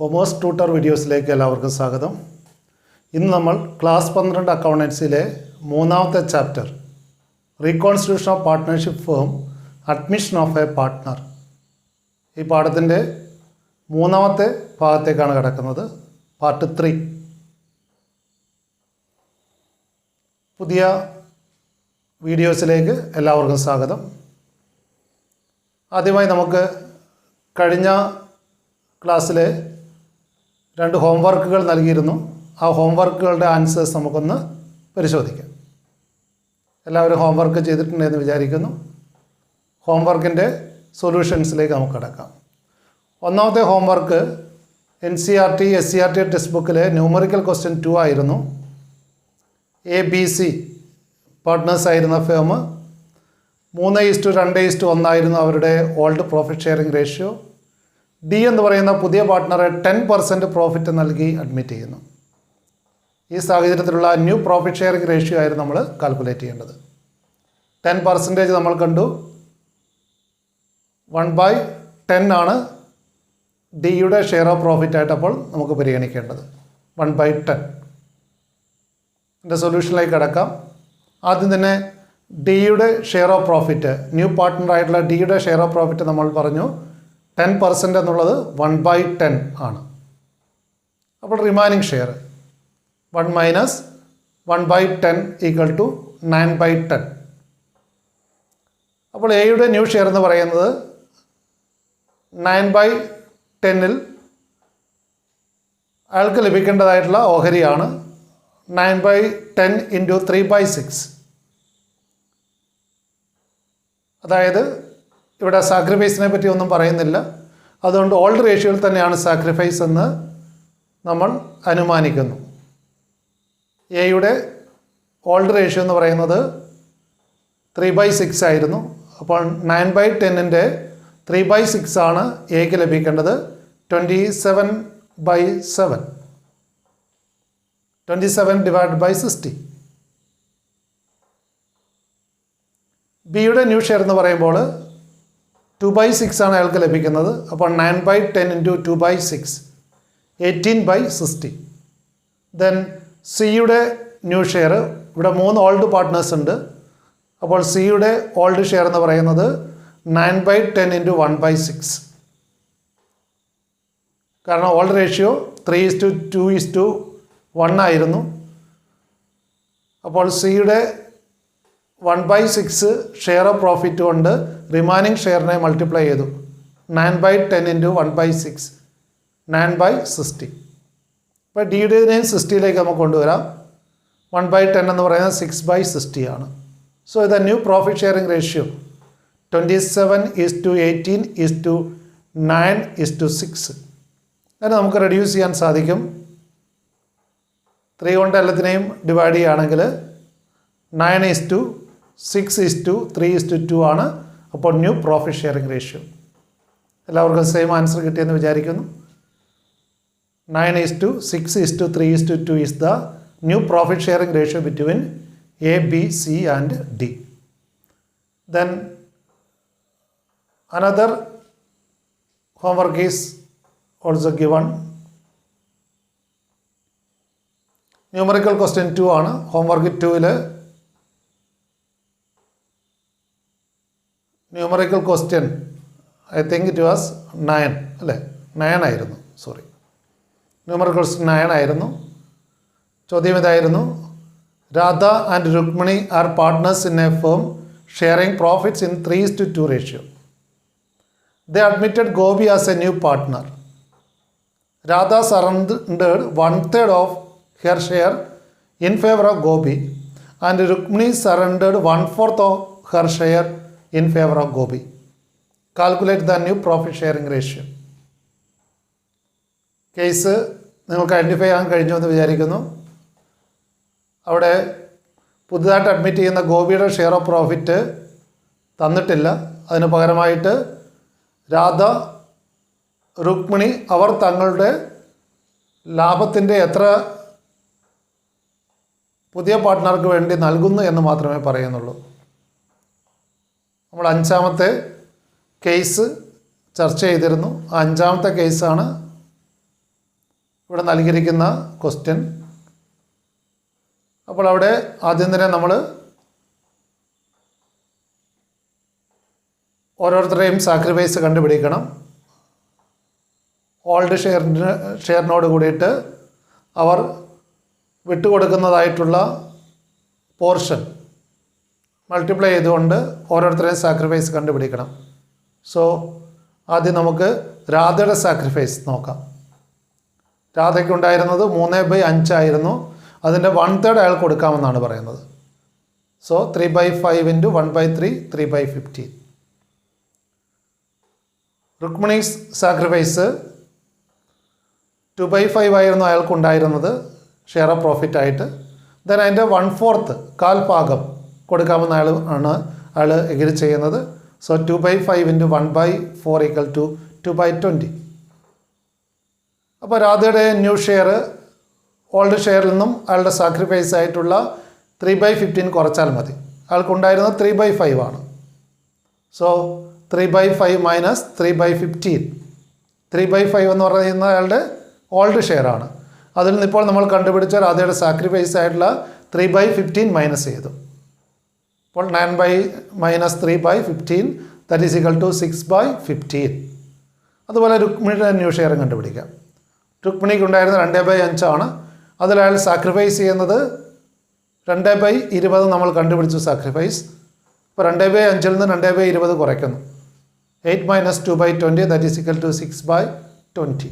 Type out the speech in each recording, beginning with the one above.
Commerce tutor വീഡിയോസിലേക്ക് എല്ലാവർക്കും സ്വാഗതം. ഇന്ന് നമ്മൾ ക്ലാസ് 12 അക്കൗണ്ടൻസിയിലെ മൂന്നാമത്തെ chapter reconstitution of partnership firm admission of a partner, ഈ പാഠത്തിൻ്റെ മൂന്നാമത്തെ ഭാഗത്തേക്കാണ് കിടക്കുന്നത്, പാർട്ട് 3. പുതിയ വീഡിയോസിലേക്ക് എല്ലാവർക്കും സ്വാഗതം. ആദ്യമായി നമുക്ക് കഴിഞ്ഞ ക്ലാസ്സിലെ 2 ഹോംവർക്കുകൾ നൽകിയിരുന്നു. ആ ഹോംവർക്കുകളുടെ ആൻസേഴ്സ് നമുക്കൊന്ന് പരിശോധിക്കാം. എല്ലാവരും ഹോംവർക്ക് ചെയ്തിട്ടുണ്ടെന്ന് വിചാരിക്കുന്നു. ഹോംവർക്കിൻ്റെ സൊല്യൂഷൻസിലേക്ക് നമുക്ക് കടക്കാം. ഒന്നാമത്തെ ഹോംവർക്ക് NCERT SCERT ടെക്സ്റ്റ് ബുക്കിലെ ന്യൂമറിക്കൽ ക്വസ്റ്റ്യൻ 2 ആയിരുന്നു. ABC പാർട്ട്നേഴ്സ് ആയിരുന്ന ഫേം 3:2:1 ആയിരുന്നു അവരുടെ old profit sharing ratio. D എന്ന് പറയുന്ന പുതിയ പാർട്ട്ണറെ 10% പ്രോഫിറ്റ് നൽകി അഡ്മിറ്റ് ചെയ്യുന്നു. ഈ സാഹചര്യത്തിലുള്ള ന്യൂ പ്രോഫിറ്റ് ഷെയറിംഗ് റേഷ്യോ ആയിരുന്നു നമ്മൾ കാൽക്കുലേറ്റ് ചെയ്യേണ്ടത്. 10% നമ്മൾ കണ്ടു. 1/10 ആണ് ഡിയുടെ ഷെയർ ഓഫ് പ്രോഫിറ്റ് ആയിട്ട് അപ്പോൾ നമുക്ക് പരിഗണിക്കേണ്ടത്. 1/10. ഇതിൻ്റെ സൊല്യൂഷനിലേക്ക് കിടക്കാം. ആദ്യം തന്നെ ഡിയുടെ ഷെയർ ഓഫ് പ്രോഫിറ്റ്, ന്യൂ പാർട്ട്ണറായിട്ടുള്ള ഡിയുടെ ഷെയർ ഓഫ് പ്രോഫിറ്റ് നമ്മൾ പറഞ്ഞു 10% എന്നുള്ളത് 1/10 ആണ്. അപ്പോൾ റിമൈനിങ് ഷെയർ 1 - 1/10 = 9/10. അപ്പോൾ എയുടെ ന്യൂ ഷെയർ എന്ന് പറയുന്നത് 9/10-ൽ അയാൾക്ക് ലഭിക്കേണ്ടതായിട്ടുള്ള ഓഹരിയാണ് 9/10 × 3/6. അതായത് ഇവിടെ സാക്രിഫൈസിനെ പറ്റി ഒന്നും പറയുന്നില്ല, അതുകൊണ്ട് ഓൾഡ് റേഷ്യോയിൽ തന്നെയാണ് സാക്രിഫൈസ് എന്ന് നമ്മൾ അനുമാനിക്കുന്നു. എയുടെ ഓൾഡ് റേഷ്യോ എന്ന് പറയുന്നത് 3/6 ആയിരുന്നു. അപ്പോൾ 9/10-ൻ്റെ 3/6 ആണ് എക്ക് ലഭിക്കേണ്ടത്. 27/7. 27/60. ബിയുടെ ന്യൂ ഷെയർ എന്ന് പറയുമ്പോൾ 2/6 ആണ് അയാൾക്ക് ലഭിക്കുന്നത്. അപ്പോൾ 9/10 × 2/6 18/60. ദെൻ സിയുടെ ന്യൂ ഷെയർ, ഇവിടെ 3 ഓൾഡ് പാർട്ട്നേഴ്സ് ഉണ്ട്. അപ്പോൾ സിയുടെ ഓൾഡ് ഷെയർ എന്ന് പറയുന്നത് 9/10 × 1/6. കാരണം ഓൾഡ് റേഷ്യോ 3:2:1 ആയിരുന്നു. അപ്പോൾ സിയുടെ 1/6 ഷെയർ ഓഫ് പ്രോഫിറ്റ് കൊണ്ട് റിമൈനിങ് ഷെയറിനെ മൾട്ടിപ്ലൈ ചെയ്തു. 9/10 × 1/6 9/60. ഇപ്പോൾ ഡിയുടെയും 60യിലേക്ക് നമുക്ക് കൊണ്ടുവരാം. 1/10 എന്ന് പറയുന്നത് 6/60 ആണ്. സോ ഇത് ന്യൂ പ്രോഫിറ്റ് ഷെയറിംഗ് റേഷ്യോ 27:18:9:6. അതിന് നമുക്ക് റെഡ്യൂസ് ചെയ്യാൻ സാധിക്കും. 3 കൊണ്ട് എല്ലാത്തിനെയും ഡിവൈഡ് ചെയ്യുകയാണെങ്കിൽ 9:6:3:2 ആണ് അപ്പോൾ ന്യൂ പ്രോഫിറ്റ് ഷെയറിംഗ് റേഷ്യോ. എല്ലാവർക്കും സെയിം ആൻസർ കിട്ടിയെന്ന് വിചാരിക്കുന്നു. 9:6:3:2 is the new profit sharing ratio between A, B, C and D. Then another homework is also given. Numerical question 2 ആണ്. homework 2-ൽ numerical question I think it was 9 അല്ലേ, 9 ആയിരുന്നു, sorry, numerical question 9 ആയിരുന്നു. ചോദ്യം ഇതായിരുന്നു: Radha and Rukmini are partners in a firm sharing profits in 3:2 ratio. They admitted Gopi as a new partner. Radha surrendered 1/3 of her share in favour of Gopi and Rukmini surrendered 1/4 of her share in favor of Gopi. Calculate the new profit sharing ratio. Case നിങ്ങൾക്ക് identify ചെയ്യാൻ കഴിഞ്ഞു എന്ന് വിചാരിക്കുന്നു. അവിടെ പുതുതായിട്ട് admit ചെയ്യുന്ന ഗോപിയുടെ share of profit തന്നിട്ടില്ല. അതിന് പകരമായിട്ട് രാധ, രുക്മിണി അവർ തങ്ങളുടെ ലാഭത്തിൻ്റെ എത്ര പുതിയ പാർട്ട്ണർക്ക് വേണ്ടി നൽകുന്നു എന്ന് മാത്രമേ പറയുന്നുള്ളൂ. നമ്മൾ 5ാമത്തെ കേസ് ചർച്ച ചെയ്തിരുന്നു. ആ 5ാമത്തെ കേസാണ് ഇവിടെ നൽകിയിരിക്കുന്ന ക്വസ്റ്റ്യൻ. അപ്പോൾ അവിടെ ആദ്യം തന്നെ നമ്മൾ ഓരോരുത്തരുടെയും സാക്രിഫൈസ് കണ്ടുപിടിക്കണം. ഓൾഡ് ഷെയറിനോട് കൂടിയിട്ട് അവർ വിട്ടുകൊടുക്കുന്നതായിട്ടുള്ള പോർഷൻ മൾട്ടിപ്ലൈ ചെയ്തുകൊണ്ട് ഓരോരുത്തരുടെയും സാക്രിഫൈസ് കണ്ടുപിടിക്കണം. സോ ആദ്യം നമുക്ക് രാധയുടെ സാക്രിഫൈസ് നോക്കാം. രാധയ്ക്കുണ്ടായിരുന്നത് 3/5 ആയിരുന്നു. അതിൻ്റെ 1/3 അയാൾ കൊടുക്കാമെന്നാണ് പറയുന്നത്. So 3/5 into 1/3 3/15. രുക്മിണീസ് സാക്രിഫൈസ് 2/5 ആയിരുന്നു അയാൾക്കുണ്ടായിരുന്നത് ഷെയർ ഓഫ് പ്രോഫിറ്റ് ആയിട്ട്. ദെൻ അതിൻ്റെ 1/4 കാൽ ഭാഗം കൊടുക്കാമെന്ന് അയാൾ എഗ്രി ചെയ്യുന്നത്. So 2/5 into 1/4 equal to 2/20. അപ്പോൾ രാധയുടെ ന്യൂ ഷെയർ ഓൾഡ് ഷെയറിൽ നിന്നും അയാളുടെ സാക്രിഫൈസ് ആയിട്ടുള്ള 3/15 കുറച്ചാൽ മതി. അയാൾക്കുണ്ടായിരുന്നത് 3/5 ആണ്. So 3/5 minus 3/15. 3/5 എന്ന് പറയുന്നത് അയാളുടെ ഓൾഡ് ഷെയർ ആണ്. അതിൽ നിന്നിപ്പോൾ നമ്മൾ കണ്ടുപിടിച്ച രാധയുടെ സാക്രിഫൈസ് ആയിട്ടുള്ള 3/15 മൈനസ് ചെയ്തു. അപ്പോൾ 9 - 3/15 ദാറ്റ് ഈസ് ഈക്വൽ ടു 6/15. അതുപോലെ രുക്മിണിയുടെ ന്യൂ ഷെയറും കണ്ടുപിടിക്കാം. രുക്മിണിക്ക് ഉണ്ടായിരുന്ന 2/5 ആണ്. അതിൽ അയാൾ സാക്രിഫൈസ് ചെയ്യുന്നത് 2/20 നമ്മൾ കണ്ടുപിടിച്ചു സാക്രിഫൈസ്. ഇപ്പോൾ 2/5 നിന്ന് 2/20 കുറയ്ക്കുന്നു. 8 - 2/20 ദാറ്റ് ഈസ് ഈക്വൽ ടു 6/20.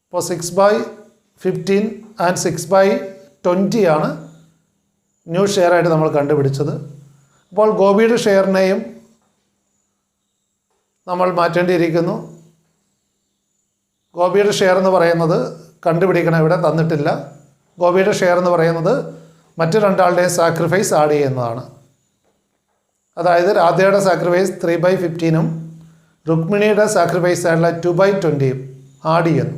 അപ്പോൾ 6/15 ആൻഡ് 6/20 ആണ് ന്യൂ ഷെയർ ആയിട്ട് നമ്മൾ കണ്ടുപിടിച്ചത്. അപ്പോൾ ഗോപിയുടെ ഷെയറിനെയും നമ്മൾ മാറ്റേണ്ടിയിരിക്കുന്നു. ഗോപിയുടെ ഷെയർ എന്ന് പറയുന്നത് കണ്ടുപിടിക്കണം, ഇവിടെ തന്നിട്ടില്ല. ഗോപിയുടെ ഷെയർ എന്ന് പറയുന്നത് മറ്റു രണ്ടാളുടെയും സാക്രിഫൈസ് ആഡ് ചെയ്യുന്നതാണ്. അതായത് രാധയുടെ സാക്രിഫൈസ് 3/15 രുക്മിണിയുടെ സാക്രിഫൈസ് ആയിട്ടുള്ള 2/20 ആഡ് ചെയ്യുന്നു.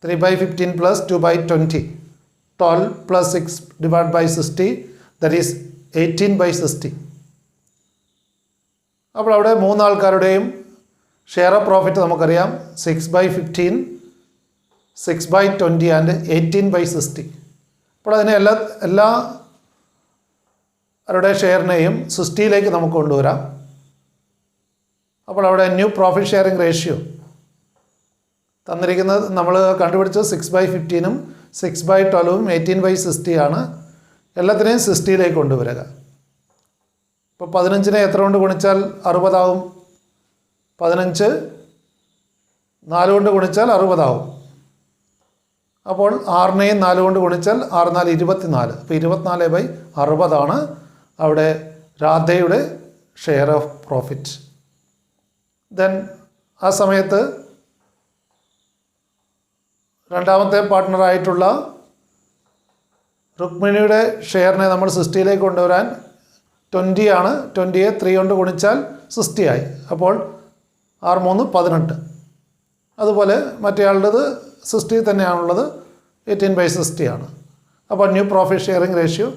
3/15 plus 2/20 12 plus 6 divide by 60 that is 18/60. അപ്പോൾ അവിടെ മൂന്നാൾക്കാരുടെയും ഷെയർ ഓഫ് പ്രോഫിറ്റ് നമുക്കറിയാം 6/15 6/20 ആൻഡ് 18/60. അപ്പോൾ അതിനെ എല്ലാ അവരുടെ ഷെയറിനെയും 60യിലേക്ക് നമുക്ക് കൊണ്ടുവരാം. അപ്പോൾ അവിടെ ന്യൂ പ്രോഫിറ്റ് ഷെയറിംഗ് റേഷ്യോ തന്നിരിക്കുന്നത് നമ്മൾ കണ്ടുപിടിച്ചത് 6/15 6/12 18/60 ആണ്. എല്ലാത്തിനെയും 60യിലേക്ക് കൊണ്ടുവരിക. ഇപ്പോൾ 15നെ എത്ര കൊണ്ട് ഗുണിച്ചാൽ 60 ആവും? 15 4 കൊണ്ട് ഗുണിച്ചാൽ 60 ആവും. അപ്പോൾ 6നെയും 4 കൊണ്ട് ഗുണിച്ചാൽ 6 4 24. അപ്പോൾ 24/60 ആണ് അവിടെ രാധയുടെ ഷെയർ ഓഫ് പ്രോഫിറ്റ്. ദെൻ ആ സമയത്ത് രണ്ടാമത്തെ പാർട്ട്ണറായിട്ടുള്ള രുക്മിണിയുടെ ഷെയറിനെ നമ്മൾ 60യിലേക്ക് കൊണ്ടുവരാൻ 20 ആണ്. 20യെ 3 കൊണ്ട് ഗുണിച്ചാൽ 60 ആയി. അപ്പോൾ 6 3 18. അതുപോലെ മറ്റേയാളുടേത് 60 തന്നെയാണുള്ളത് 18/60 ആണ്. അപ്പോൾ ന്യൂ പ്രോഫിറ്റ് ഷെയറിംഗ് റേഷ്യോ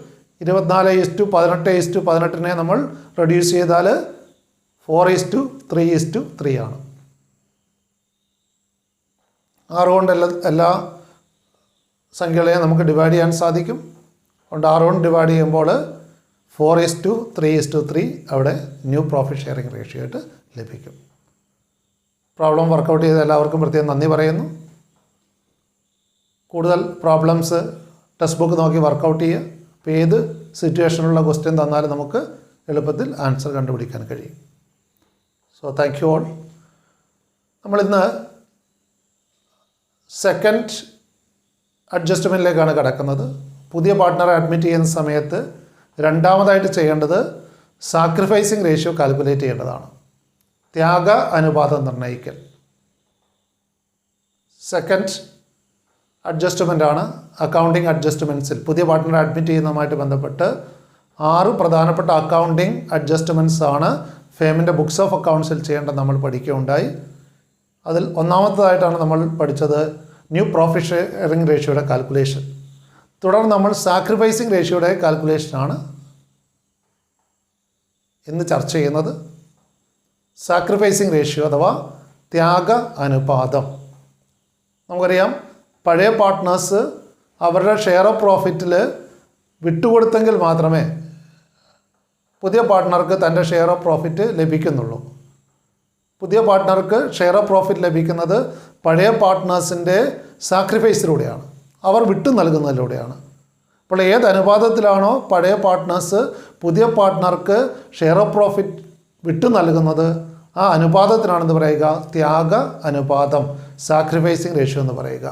24:18:18 നമ്മൾ റെഡ്യൂസ് ചെയ്താൽ 4:3:3 ആണ്. 6 കൊണ്ട് എല്ലാ സംഖ്യകളെയും നമുക്ക് ഡിവൈഡ് ചെയ്യാൻ സാധിക്കും. അതുകൊണ്ട് 6 കൊണ്ട് ഡിവൈഡ് ചെയ്യുമ്പോൾ 4:3:3 അവിടെ ന്യൂ പ്രോഫിറ്റ് ഷെയറിംഗ് റേഷ്യോ ആയിട്ട് ലഭിക്കും. പ്രോബ്ലം വർക്കൗട്ട് ചെയ്ത എല്ലാവർക്കും പ്രത്യേകം നന്ദി പറയുന്നു. കൂടുതൽ പ്രോബ്ലംസ് ടെക്സ്റ്റ് ബുക്ക് നോക്കി വർക്കൗട്ട് ചെയ്യുക. അപ്പോൾ ഏത് സിറ്റുവേഷനിലുള്ള ക്വസ്റ്റ്യൻ തന്നാലും നമുക്ക് എളുപ്പത്തിൽ ആൻസർ കണ്ടുപിടിക്കാൻ കഴിയും. So thank you all. നമ്മളിന്ന് സെക്കൻഡ് അഡ്ജസ്റ്റ്മെൻറ്റിലേക്കാണ് കിടക്കുന്നത്. പുതിയ പാർട്ട്ണറെ അഡ്മിറ്റ് ചെയ്യുന്ന സമയത്ത് രണ്ടാമതായിട്ട് ചെയ്യേണ്ടത് സാക്രിഫൈസിങ് റേഷ്യോ കാൽക്കുലേറ്റ് ചെയ്യേണ്ടതാണ്. ത്യാഗ അനുപാതം നിർണ്ണയിക്കൽ സെക്കൻഡ് അഡ്ജസ്റ്റ്മെൻ്റാണ്. അക്കൗണ്ടിങ് അഡ്ജസ്റ്റ്മെൻറ്റ്സിൽ പുതിയ പാർട്ട്ണറെ അഡ്മിറ്റ് ചെയ്യുന്നതുമായിട്ട് ബന്ധപ്പെട്ട് 6 പ്രധാനപ്പെട്ട അക്കൗണ്ടിങ് അഡ്ജസ്റ്റ്മെൻറ്റ്സ് ആണ് ഫേമിൻ്റെ ബുക്സ് ഓഫ് അക്കൗണ്ട്സിൽ ചെയ്യേണ്ടത് നമ്മൾ പഠിക്കുകയുണ്ടായി. അതിൽ ഒന്നാമത്തേതായിട്ടാണ് നമ്മൾ പഠിച്ചത് ന്യൂ പ്രോഫിറ്റ് ഷെയറിംഗ് റേഷ്യോയുടെ കാൽക്കുലേഷൻ. തുടർന്ന് നമ്മൾ സാക്രിഫൈസിങ് റേഷ്യോയുടെ കാൽക്കുലേഷനാണ് ഇന്ന് ചർച്ച ചെയ്യുന്നത്. സാക്രിഫൈസിങ് റേഷ്യോ അഥവാ ത്യാഗ അനുപാതം. നമുക്കറിയാം, പഴയ പാർട്ട്നേഴ്സ് അവരുടെ ഷെയർ ഓഫ് പ്രോഫിറ്റിൽ വിട്ടുകൊടുത്തെങ്കിൽ മാത്രമേ പുതിയ പാർട്ട്ണർക്ക് തൻ്റെ ഷെയർ ഓഫ് പ്രോഫിറ്റ് ലഭിക്കുന്നുള്ളൂ. പുതിയ പാർട്ട്ണർക്ക് ഷെയർ ഓഫ് പ്രോഫിറ്റ് ലഭിക്കുന്നത് പഴയ പാർട്ട്നേഴ്സിൻ്റെ സാക്രിഫൈസിലൂടെയാണ്, അവർ വിട്ടു നൽകുന്നതിലൂടെയാണ്. അപ്പോൾ ഏത് അനുപാതത്തിലാണോ പഴയ പാർട്ട്നേഴ്സ് പുതിയ പാർട്ട്ണർക്ക് ഷെയർ ഓഫ് പ്രോഫിറ്റ് വിട്ടു നൽകുന്നത്, ആ അനുപാതത്തിനാണെന്ന് പറയുക ത്യാഗ അനുപാതം, സാക്രിഫൈസിങ് റേഷ്യോ എന്ന് പറയുക.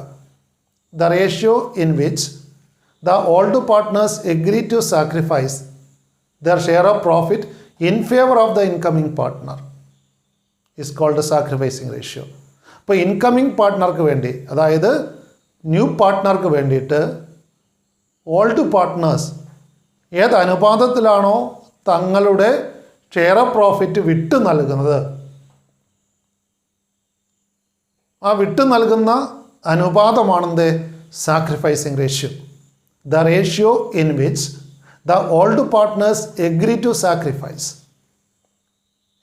The ratio in which the old partners agree to sacrifice their share of profit in favor of the incoming partner is called the sacrificing ratio. അപ്പോൾ incoming പാർട്ട്ണർക്ക് വേണ്ടി, അതായത് ന്യൂ പാർട്ട്ണർക്ക് വേണ്ടിയിട്ട് ഓൾഡ് പാർട്ട്നേഴ്സ് ഏത് അനുപാതത്തിലാണോ തങ്ങളുടെ share of profit വിട്ടു നൽകുന്നത്, ആ വിട്ടു നൽകുന്ന അനുപാതമാണെന്ത്? Sacrificing ratio. The ratio in which the old partners agree to sacrifice.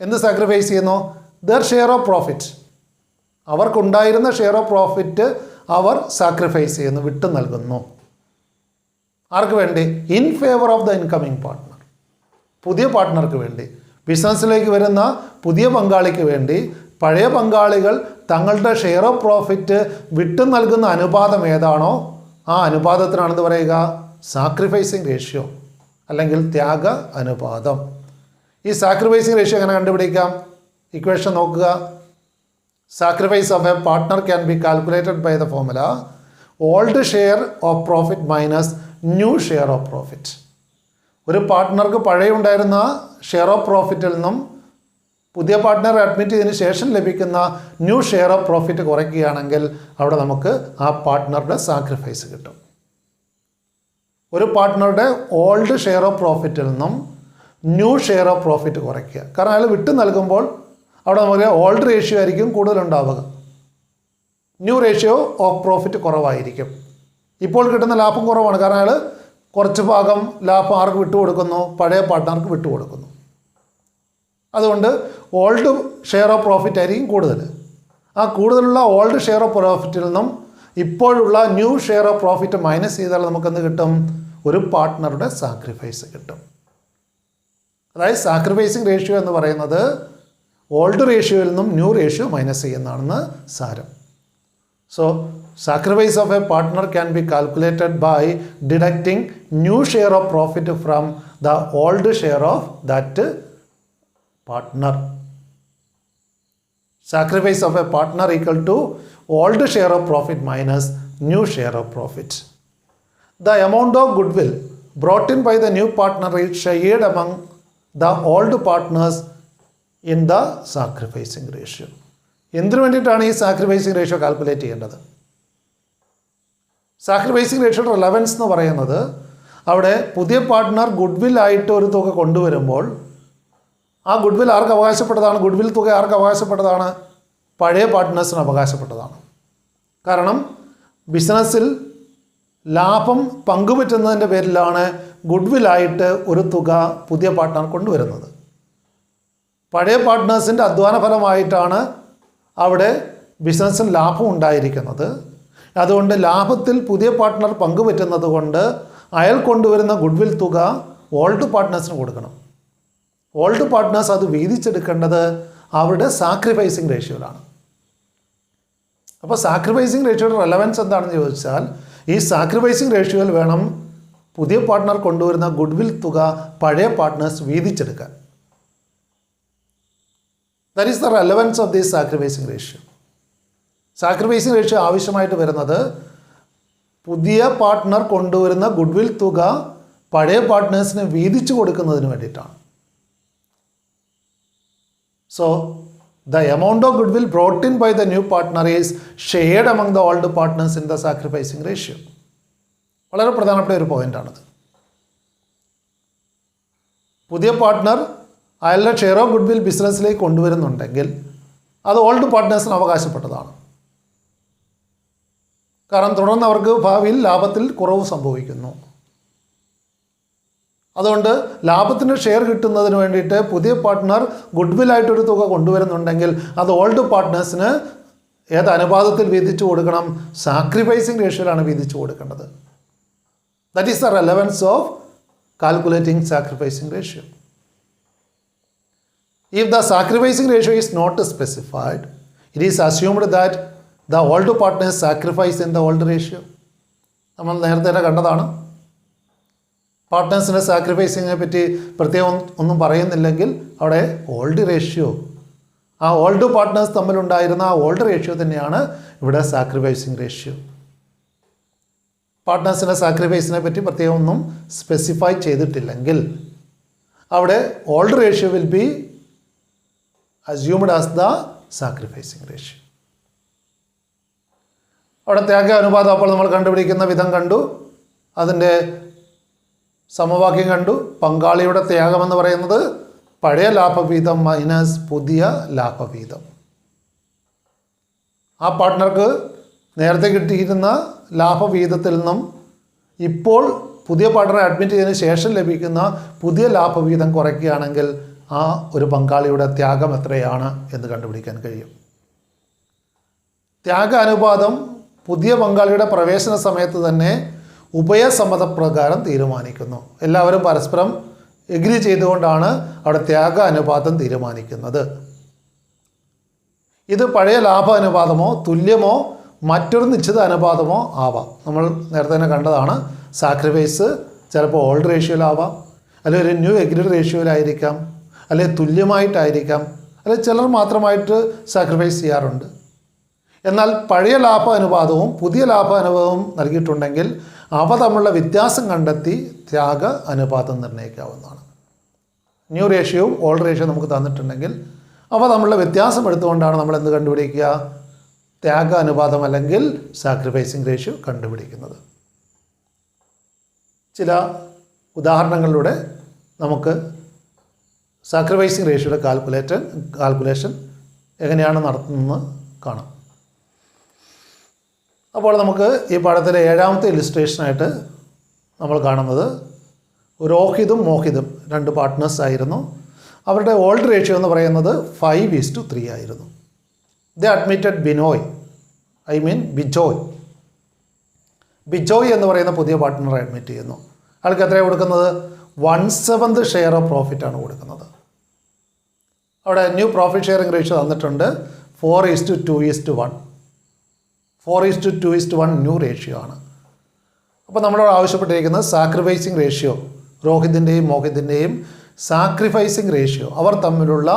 എന്ത് സാക്രിഫൈസ് ചെയ്യുന്നു? their share of profit. അവർക്കുണ്ടായിരുന്ന ഷെയർ ഓഫ് പ്രോഫിറ്റ് അവർ സാക്രിഫൈസ് ചെയ്യുന്നു, വിട്ടു നൽകുന്നു. ആർക്ക് വേണ്ടി? In favour of the incoming partner, പുതിയ പാർട്ട്ണർക്ക് വേണ്ടി. ബിസിനസ്സിലേക്ക് വരുന്ന പുതിയ പങ്കാളിക്ക് വേണ്ടി പഴയ പങ്കാളികൾ തങ്ങളുടെ ഷെയർ ഓഫ് പ്രോഫിറ്റ് വിട്ടു നൽകുന്ന അനുപാതം ഏതാണോ ആ അനുപാതത്തിനാണെന്ന് പറയുക സാക്രിഫൈസിങ് റേഷ്യോ അല്ലെങ്കിൽ ത്യാഗ അനുപാതം. ഈ സാക്രിഫൈസിങ് റേഷ്യോ എങ്ങനെ കണ്ടുപിടിക്കാം? ഇക്വേഷൻ നോക്കുക. Sacrifice of a partner can be calculated by the formula old share of profit minus new share of profit. ഒരു പാർട്ട്ണർക്ക് പഴയ ഉണ്ടായിരുന്ന ഷെയർ ഓഫ് പ്രോഫിറ്റിൽ നിന്നും പുതിയ പാർട്ട്ണർ അഡ്മിറ്റ് ചെയ്തതിന് ശേഷം ലഭിക്കുന്ന ന്യൂ ഷെയർ ഓഫ് പ്രോഫിറ്റ് കുറയ്ക്കുകയാണെങ്കിൽ അവിടെ നമുക്ക് ആ പാർട്ട്ണറുടെ സാക്രിഫൈസ് കിട്ടും. ഒരു പാർട്ട്ണറുടെ ഓൾഡ് ഷെയർ ഓഫ് പ്രോഫിറ്റിൽ നിന്നും ന്യൂ ഷെയർ ഓഫ് പ്രോഫിറ്റ് കുറയ്ക്കുക. കാരണം അയാൾ വിട്ടു നൽകുമ്പോൾ അവിടെ നമുക്ക് ഓൾഡ് റേഷ്യോ ആയിരിക്കും കൂടുതലുണ്ടാവുക, ന്യൂ റേഷ്യോ ഓഫ് പ്രോഫിറ്റ് കുറവായിരിക്കും. ഇപ്പോൾ കിട്ടുന്ന ലാഭം കുറവാണ്, കാരണം അയാൾ കുറച്ച് ഭാഗം ലാഭം ആർക്ക് വിട്ടുകൊടുക്കുന്നു? പഴയ പാർട്ട്ണർക്ക് വിട്ടുകൊടുക്കുന്നു. അതുകൊണ്ട് ഓൾഡ് ഷെയർ ഓഫ് പ്രോഫിറ്റ് ആയിരിക്കും കൂടുതൽ. ആ കൂടുതലുള്ള ഓൾഡ് ഷെയർ ഓഫ് പ്രോഫിറ്റിൽ നിന്നും ഇപ്പോഴുള്ള new share of profit minus ചെയ്താൽ നമുക്കെന്ത് കിട്ടും? ഒരു പാർട്ട്ണറുടെ സാക്രിഫൈസ് കിട്ടും. അതായത് സാക്രിഫൈസിങ് റേഷ്യോ എന്ന് പറയുന്നത് ഓൾഡ് റേഷ്യോയിൽ നിന്നും ന്യൂ റേഷ്യോ മൈനസ് ചെയ്യുന്നതാണെന്ന് സാരം. So sacrifice of a partner can be calculated by deducting new share of profit from the old share of that partner. Sacrifice of a partner equal to old share of profit minus new share of profit. The amount of goodwill brought in by the new partner is shared among the old partners in the sacrificing ratio. എന്തിനു വേണ്ടിയിട്ടാണ് ഈ sacrificing ratio calculate ചെയ്യേണ്ടത്? Sacrificing റേഷ്യോയുടെ relevance എന്ന് പറയുന്നത് അവിടെ പുതിയ partner goodwill ആയിട്ട് ഒരു തുക കൊണ്ടുവരുമ്പോൾ ആ ഗുഡ്വിൽ ആർക്ക് അവകാശപ്പെട്ടതാണ്? ഗുഡ്വിൽ തുക ആർക്ക് അവകാശപ്പെട്ടതാണ്? പഴയ പാർട്ട്നേഴ്സിന് അവകാശപ്പെട്ടതാണ്. കാരണം ബിസിനസ്സിൽ ലാഭം പങ്കുപറ്റുന്നതിൻ്റെ പേരിലാണ് ഗുഡ്വില്ലായിട്ട് ഒരു തുക പുതിയ പാർട്ട്ണർ കൊണ്ടുവരുന്നത്. പഴയ പാർട്ട്നേഴ്സിൻ്റെ അധ്വാന ഫലമായിട്ടാണ് അവിടെ ബിസിനസ്സിൽ ലാഭം ഉണ്ടായിരിക്കുന്നത്. അതുകൊണ്ട് ലാഭത്തിൽ പുതിയ പാർട്ട്ണർ പങ്കുപറ്റുന്നത് കൊണ്ട് അയാൾ കൊണ്ടുവരുന്ന ഗുഡ്വിൽ തുക ഓൾഡ് പാർട്ട്നേഴ്സിന് കൊടുക്കണം. ഓൾഡ് പാർട്ട്നേഴ്സ് അത് വീതിച്ചെടുക്കേണ്ടത് അവരുടെ സാക്രിഫൈസിങ് റേഷ്യോയിലാണ്. അപ്പോൾ സാക്രിഫൈസിങ് റേഷ്യോയുടെ റെലവൻസ് എന്താണെന്ന് ചോദിച്ചാൽ ഈ സാക്രിഫൈസിങ് റേഷ്യോയിൽ വേണം പുതിയ പാർട്ട്ണർ കൊണ്ടുവരുന്ന ഗുഡ്വിൽ തുക പഴയ പാർട്ട്നേഴ്സ് വീതിച്ചെടുക്കാൻ. That is the relevance of this sacrificing ratio. Sacrificing ratio ആവശ്യമായിട്ട് വരുന്നത് പുതിയ പാർട്ട്ണർ കൊണ്ടുവരുന്ന ഗുഡ്വിൽ തുക പഴയ പാർട്ട്നേഴ്സിന് വീതിച്ചു കൊടുക്കുന്നതിന് വേണ്ടിയിട്ടാണ്. So the amount of goodwill brought in by the new partner is shared among the old partners in the sacrificing ratio. വളരെ പ്രധാനപ്പെട്ട ഒരു പോയിൻ്റാണത്. പുതിയ പാർട്ട്ണർ അയാളുടെ ഷെയർ ഓഫ് ഗുഡ്വിൽ ബിസിനസ്സിലേക്ക് കൊണ്ടുവരുന്നുണ്ടെങ്കിൽ അത് ഓൾഡ് പാർട്ട്നേഴ്സിന് അവകാശപ്പെട്ടതാണ്. കാരണം തുടർന്ന് അവർക്ക് ഭാവിയിൽ ലാഭത്തിൽ കുറവ് സംഭവിക്കുന്നു. അതുകൊണ്ട് ലാഭത്തിൻ്റെ ഷെയർ കിട്ടുന്നതിന് വേണ്ടിയിട്ട് പുതിയ പാർട്ട്ണർ ഗുഡ് വില്ലായിട്ടൊരു തുക കൊണ്ടുവരുന്നുണ്ടെങ്കിൽ അത് ഓൾഡ് പാർട്ട്നേഴ്സിന് ഏത് അനുപാതത്തിൽ വീതിച്ചു കൊടുക്കണം? സാക്രിഫൈസിങ് റേഷ്യോയിലാണ് വീതിച്ചു കൊടുക്കേണ്ടത്. That is the relevance of calculating sacrificing ratio. If the sacrificing ratio is not specified, it is assumed that the old partners sacrifice in the old ratio. നമ്മൾ നേരത്തെ തന്നെ കണ്ടതാണ്. പാർട്ട്നേഴ്സിൻ്റെ സാക്രിഫൈസിങ്ങിനെ പറ്റി പ്രത്യേകം ഒന്നും പറയുന്നില്ലെങ്കിൽ അവിടെ ഓൾഡ് റേഷ്യോ, ആ ഓൾഡ് പാർട്ട്നേഴ്സ് തമ്മിലുണ്ടായിരുന്ന ആ ഓൾഡ് റേഷ്യോ തന്നെയാണ് ഇവിടെ സാക്രിഫൈസിങ് റേഷ്യോ. പാർട്ട്നേഴ്സിൻ്റെ സാക്രിഫൈസിനെ പറ്റി പ്രത്യേകം ഒന്നും സ്പെസിഫൈ ചെയ്തിട്ടില്ലെങ്കിൽ അവിടെ old ratio will be assumed as the sacrificing ratio. അവിടെ ത്യാഗ അനുപാതം അപ്പോൾ നമ്മൾ കണ്ടുപിടിക്കുന്ന വിധം കണ്ടു, അതിൻ്റെ സമവാക്യം കണ്ടു. പങ്കാളിയുടെ ത്യാഗമെന്ന് പറയുന്നത് പഴയ ലാഭവീതം മൈനസ് പുതിയ ലാഭവീതം. ആ പാർട്ട്ണർക്ക് നേരത്തെ കിട്ടിയിരുന്ന ലാഭവീതത്തിൽ നിന്നും ഇപ്പോൾ പുതിയ പാർട്ട്ണറെ അഡ്മിറ്റ് ചെയ്തതിന് ശേഷം ലഭിക്കുന്ന പുതിയ ലാഭവീതം കുറയ്ക്കുകയാണെങ്കിൽ ആ ഒരു പങ്കാളിയുടെ ത്യാഗം എത്രയാണ് എന്ന് കണ്ടുപിടിക്കാൻ കഴിയും. ത്യാഗ അനുപാതം പുതിയ പങ്കാളിയുടെ പ്രവേശന സമയത്ത് തന്നെ ഉഭയസമ്മതപ്രകാരം തീരുമാനിക്കുന്നു. എല്ലാവരും പരസ്പരം എഗ്രി ചെയ്തുകൊണ്ടാണ് അവിടെ ത്യാഗ അനുപാതം തീരുമാനിക്കുന്നത്. ഇത് പഴയ ലാഭ അനുപാതമോ തുല്യമോ മറ്റൊരു നിശ്ചിത അനുപാതമോ ആവാം. നമ്മൾ നേരത്തെ തന്നെ കണ്ടതാണ്. സാക്രിഫൈസ് ചിലപ്പോൾ ഓൾഡ് റേഷ്യോയിലാവാം, അല്ലെങ്കിൽ ഒരു ന്യൂ എഗ്രിഡ് റേഷ്യോയിലായിരിക്കാം, അല്ലെങ്കിൽ തുല്യമായിട്ടായിരിക്കാം, അല്ലെങ്കിൽ ചിലർ മാത്രമായിട്ട് സാക്രിഫൈസ് ചെയ്യാറുണ്ട്. എന്നാൽ പഴയ ലാഭ അനുപാതവും പുതിയ ലാഭ അനുപാതവും നൽകിയിട്ടുണ്ടെങ്കിൽ അവ തമ്മിലുള്ള വ്യത്യാസം കണ്ടെത്തി ത്യാഗ അനുപാതം നിർണ്ണയിക്കാവുന്നതാണ്. ന്യൂ റേഷ്യോയും ഓൾഡ് റേഷ്യോ നമുക്ക് തന്നിട്ടുണ്ടെങ്കിൽ അവ തമ്മിലുള്ള വ്യത്യാസം എടുത്തുകൊണ്ടാണ് നമ്മൾ എന്ത് കണ്ടുപിടിക്കുക? ത്യാഗ അനുപാതം അല്ലെങ്കിൽ സാക്രിഫൈസിങ് റേഷ്യോ കണ്ടുപിടിക്കുന്നത്. ചില ഉദാഹരണങ്ങളിലൂടെ നമുക്ക് സാക്രിഫൈസിങ് റേഷ്യോയുടെ കാൽക്കുലേഷൻ എങ്ങനെയാണ് നടത്തുന്നതെന്ന് കാണാം. അപ്പോൾ നമുക്ക് ഈ പാഠത്തിലെ 7ാമത്തെ ഇല്ലുസ്ട്രേഷനായിട്ട് നമ്മൾ കാണുന്നത് രോഹിതും മോഹിതും 2 പാർട്ട്നേഴ്സ് ആയിരുന്നു. അവരുടെ ഓൾഡ് റേഷ്യോ എന്ന് പറയുന്നത് 5:3 ആയിരുന്നു. ദേ അഡ്മിറ്റഡ് ബിജോയ് എന്ന് പറയുന്ന പുതിയ പാർട്ട്ണറെ അഡ്മിറ്റ് ചെയ്യുന്നു. ആൾക്ക് എത്രയാണ് കൊടുക്കുന്നത്? 1/7 ഷെയർ ഓഫ് പ്രോഫിറ്റാണ് കൊടുക്കുന്നത്. അവിടെ ന്യൂ പ്രോഫിറ്റ് ഷെയറിംഗ് റേഷ്യോ തന്നിട്ടുണ്ട് 4:2:1. 4:2:1 ന്യൂ റേഷ്യോ ആണ്. അപ്പോൾ നമ്മളോട് ആവശ്യപ്പെട്ടിരിക്കുന്നത് സാക്രിഫൈസിങ് റേഷ്യോ, രോഹിതിൻ്റെയും മോഹിതിൻ്റെയും സാക്രിഫൈസിങ് റേഷ്യോ അവർ തമ്മിലുള്ള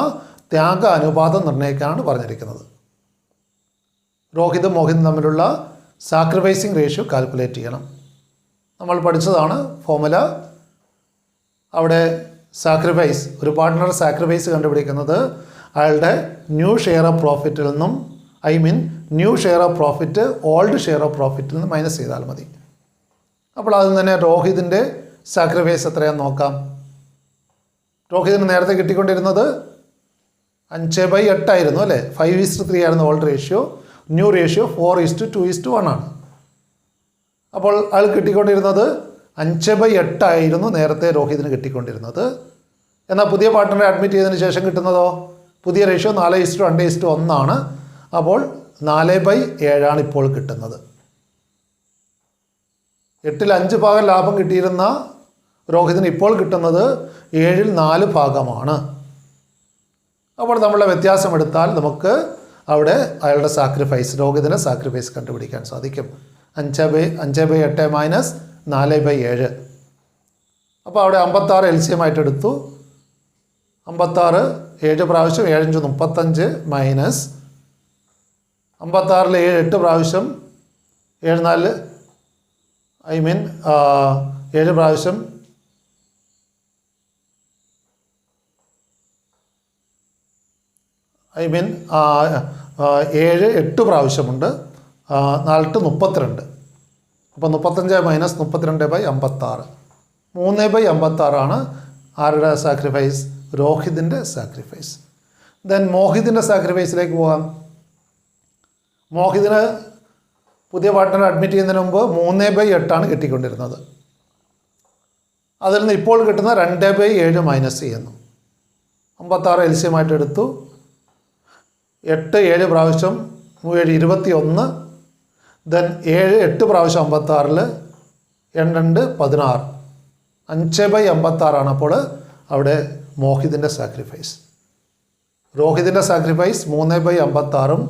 ത്യാഗ അനുപാതം നിർണ്ണയിക്കാനാണ് പറഞ്ഞിരിക്കുന്നത്. രോഹിതും മോഹിതും തമ്മിലുള്ള സാക്രിഫൈസിങ് റേഷ്യോ കാൽക്കുലേറ്റ് ചെയ്യണം. നമ്മൾ പഠിച്ചതാണ് ഫോർമുല. അവിടെ സാക്രിഫൈസ്, ഒരു പാർട്ട്ണർ സാക്രിഫൈസ് കണ്ടുപിടിക്കുന്നത് അയാളുടെ ന്യൂ ഷെയർ ഓഫ് പ്രോഫിറ്റിൽ നിന്നും new share of profit old share of പ്രോഫിറ്റിൽ നിന്ന് മൈനസ് ചെയ്താൽ മതി. അപ്പോൾ അതിൽ തന്നെ രോഹിതിൻ്റെ സാക്രിഫൈസ് എത്രയാണെന്ന് നോക്കാം. രോഹിതിന് നേരത്തെ കിട്ടിക്കൊണ്ടിരുന്നത് 5/8 ആയിരുന്നു അല്ലേ? 5:3 ആയിരുന്നു ഓൾഡ് റേഷ്യോ. ന്യൂ റേഷ്യോ 4:2:1 ആണ്. അപ്പോൾ അയാൾ കിട്ടിക്കൊണ്ടിരുന്നത് 5/8 ആയിരുന്നു നേരത്തെ രോഹിതിന് കിട്ടിക്കൊണ്ടിരുന്നത്. എന്നാൽ പുതിയ പാർട്ട്ണറെ അഡ്മിറ്റ് ചെയ്തതിന് ശേഷം കിട്ടുന്നതോ പുതിയ റേഷ്യോ 4:2:1 ആണ്. അപ്പോൾ 4/7 ഇപ്പോൾ കിട്ടുന്നത്. 8ൽ 5 ഭാഗം ലാഭം കിട്ടിയിരുന്ന രോഹിതിന് ഇപ്പോൾ കിട്ടുന്നത് 7ൽ 4 ഭാഗമാണ്. അപ്പോൾ നമ്മളുടെ വ്യത്യാസം എടുത്താൽ നമുക്ക് അവിടെ അയാളുടെ സാക്രിഫൈസ്, രോഹിതിൻ്റെ സാക്രിഫൈസ് കണ്ടുപിടിക്കാൻ സാധിക്കും. 5/8 മൈനസ് 4/7. അപ്പോൾ അവിടെ 56 LCM ആയിട്ട് എടുത്തു. 56 7 പ്രാവശ്യം 7×5 35 മൈനസ് 56 8 പ്രാവശ്യം 7×4 7 പ്രാവശ്യം 7 8 പ്രാവശ്യമുണ്ട്. 4 32. അപ്പോൾ 35 മൈനസ് 32/56 3/56 ആണ് ആരുടെ സാക്രിഫൈസ്? രോഹിതിൻ്റെ സാക്രിഫൈസ്. ദെൻ മോഹിതിൻ്റെ സാക്രിഫൈസിലേക്ക് പോകാം. മോഹിതിന് പുതിയ പാർട്ട്ണറെ അഡ്മിറ്റ് ചെയ്യുന്നതിന് മുമ്പ് 3/8 ആണ് കിട്ടിക്കൊണ്ടിരുന്നത്. അതിൽ നിന്ന് ഇപ്പോൾ കിട്ടുന്ന 2/7 മൈനസ് ചെയ്യുന്നു. 56 എൽസിയമായിട്ട് എടുത്തു. 8 7 പ്രാവശ്യം 7 21. ദെൻ 8 പ്രാവശ്യം 56 2 16. 5/56 അപ്പോൾ അവിടെ മോഹിതിൻ്റെ സാക്രിഫൈസ്. രോഹിതിൻ്റെ സാക്രിഫൈസ് 3/56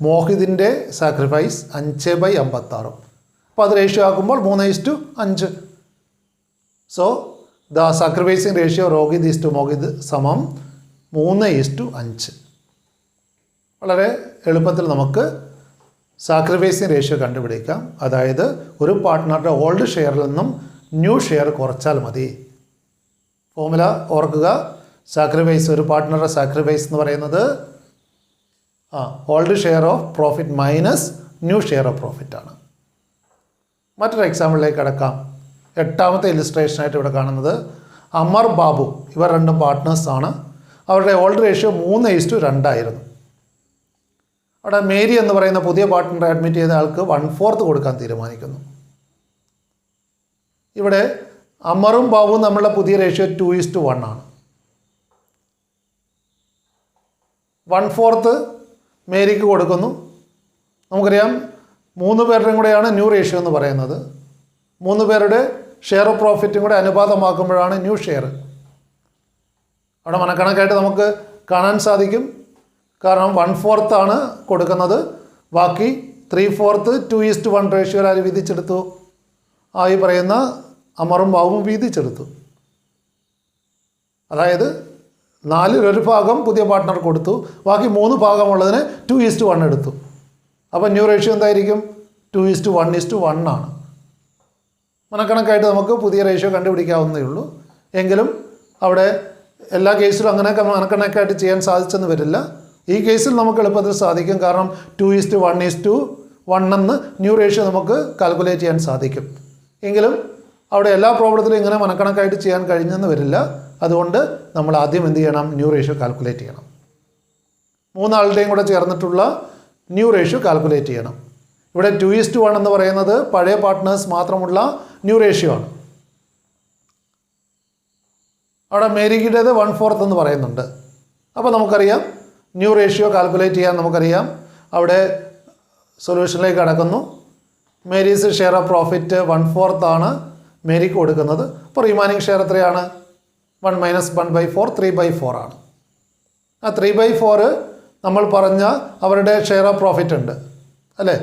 മോഹിതിൻ്റെ സാക്രിഫൈസ് 5/56. അപ്പോൾ അത് റേഷ്യോ ആക്കുമ്പോൾ 3:5. So the sacrificing ratio Rohit is to Mohit സമം 3:5. വളരെ എളുപ്പത്തിൽ നമുക്ക് സാക്രിഫൈസിങ് റേഷ്യോ കണ്ടുപിടിക്കാം. അതായത് ഒരു പാർട്ട്ണറുടെ ഓൾഡ് ഷെയറിൽ നിന്നും ന്യൂ ഷെയർ കുറച്ചാൽ മതി. ഫോർമുല ഓർക്കുക. സാക്രിഫൈസ്, ഒരു പാർട്ട്ണറുടെ സാക്രിഫൈസ് എന്ന് പറയുന്നത് old share of profit minus new share of profit ആണ്. മറ്റൊരു എക്സാമ്പിളിലേക്ക് കടക്കാം. 8ാമത്തെ ഇല്ലുസ്ട്രേഷനായിട്ട് ഇവിടെ കാണുന്നത് അമർ ബാബു, ഇവർ രണ്ടും പാർട്ട്നേഴ്സാണ്. അവരുടെ ഓൾഡ് റേഷ്യോ 3:2 ആയിരുന്നു. അവിടെ മേരി എന്ന് പറയുന്ന പുതിയ പാർട്ട്ണറെ അഡ്മിറ്റ് ചെയ്ത ആൾക്ക് 1/4 കൊടുക്കാൻ തീരുമാനിക്കുന്നു. ഇവിടെ അമറും ബാബുവും തമ്മിലുള്ള പുതിയ റേഷ്യോ 2:1 ആണ്. 1/4 മേരിക്ക് കൊടുക്കുന്നു. നമുക്കറിയാം 3 പേരുടെയും കൂടെയാണ് ന്യൂ റേഷ്യോ എന്ന് പറയുന്നത്. 3 പേരുടെ ഷെയർ ഓഫ് പ്രോഫിറ്റും കൂടെ അനുപാതമാക്കുമ്പോഴാണ് ന്യൂ ഷെയർ. അവിടെ മനക്കണക്കായിട്ട് നമുക്ക് കാണാൻ സാധിക്കും. കാരണം 1/4 ആണ് കൊടുക്കുന്നത്, ബാക്കി 3/4 2:1 റേഷ്യോയിൽ ആര് വീതിച്ചെടുത്തു? ഈ പറയുന്ന അമറും ബാബുവും വീതിച്ചെടുത്തു. അതായത് 4/1 ഭാഗം പുതിയ പാർട്ട്ണർ കൊടുത്തു, ബാക്കി 3 ഭാഗമുള്ളതിന് 2:1 എടുത്തു. അപ്പോൾ ന്യൂ റേഷ്യോ എന്തായിരിക്കും? 2:1:1 ആണ്. മനക്കണക്കായിട്ട് നമുക്ക് പുതിയ റേഷ്യോ കണ്ടുപിടിക്കാവുന്നതേ ഉള്ളൂ. എങ്കിലും അവിടെ എല്ലാ കേസിലും അങ്ങനെയൊക്കെ മനക്കണക്കായിട്ട് ചെയ്യാൻ സാധിച്ചെന്ന് വരില്ല. ഈ കേസിൽ നമുക്ക് എളുപ്പത്തിൽ സാധിക്കും. കാരണം 2:1:1 എന്ന് ന്യൂ റേഷ്യോ നമുക്ക് കാൽക്കുലേറ്റ് ചെയ്യാൻ സാധിക്കും. എങ്കിലും അവിടെ എല്ലാ പ്രോബ്ലത്തിലും ഇങ്ങനെ മനക്കണക്കായിട്ട് ചെയ്യാൻ കഴിഞ്ഞെന്ന് വരില്ല. അതുകൊണ്ട് നമ്മൾ ആദ്യം എന്ത് ചെയ്യണം? ന്യൂ റേഷ്യോ കാൽക്കുലേറ്റ് ചെയ്യണം. 3 ആളുടെയും കൂടെ ചേർന്നിട്ടുള്ള ന്യൂ റേഷ്യോ കാൽക്കുലേറ്റ് ചെയ്യണം. ഇവിടെ 2:1 എന്ന് പറയുന്നത് പഴയ പാർട്ട്നേഴ്സ് മാത്രമുള്ള ന്യൂ റേഷ്യോ ആണ്. അവിടെ മേരിയുടേത് 1/4 എന്ന് പറയുന്നുണ്ട്. അപ്പോൾ നമുക്കറിയാം ന്യൂ റേഷ്യോ കാൽക്കുലേറ്റ് ചെയ്യാൻ നമുക്കറിയാം. അവിടെ സൊല്യൂഷനിലേക്ക് കടക്കുന്നു. മേരീസ് ഷെയർ ഓഫ് പ്രോഫിറ്റ് 1/4 ആണ് മേരിക്ക് കൊടുക്കുന്നത്. അപ്പോൾ റിമൈനിങ് ഷെയർ എത്രയാണ്? 1 - 1/4 3/4 ആണ്. ആ 3/4 നമ്മൾ പറഞ്ഞ അവരുടെ ഷെയർ ഓഫ് പ്രോഫിറ്റ് ഉണ്ട് അല്ലേ?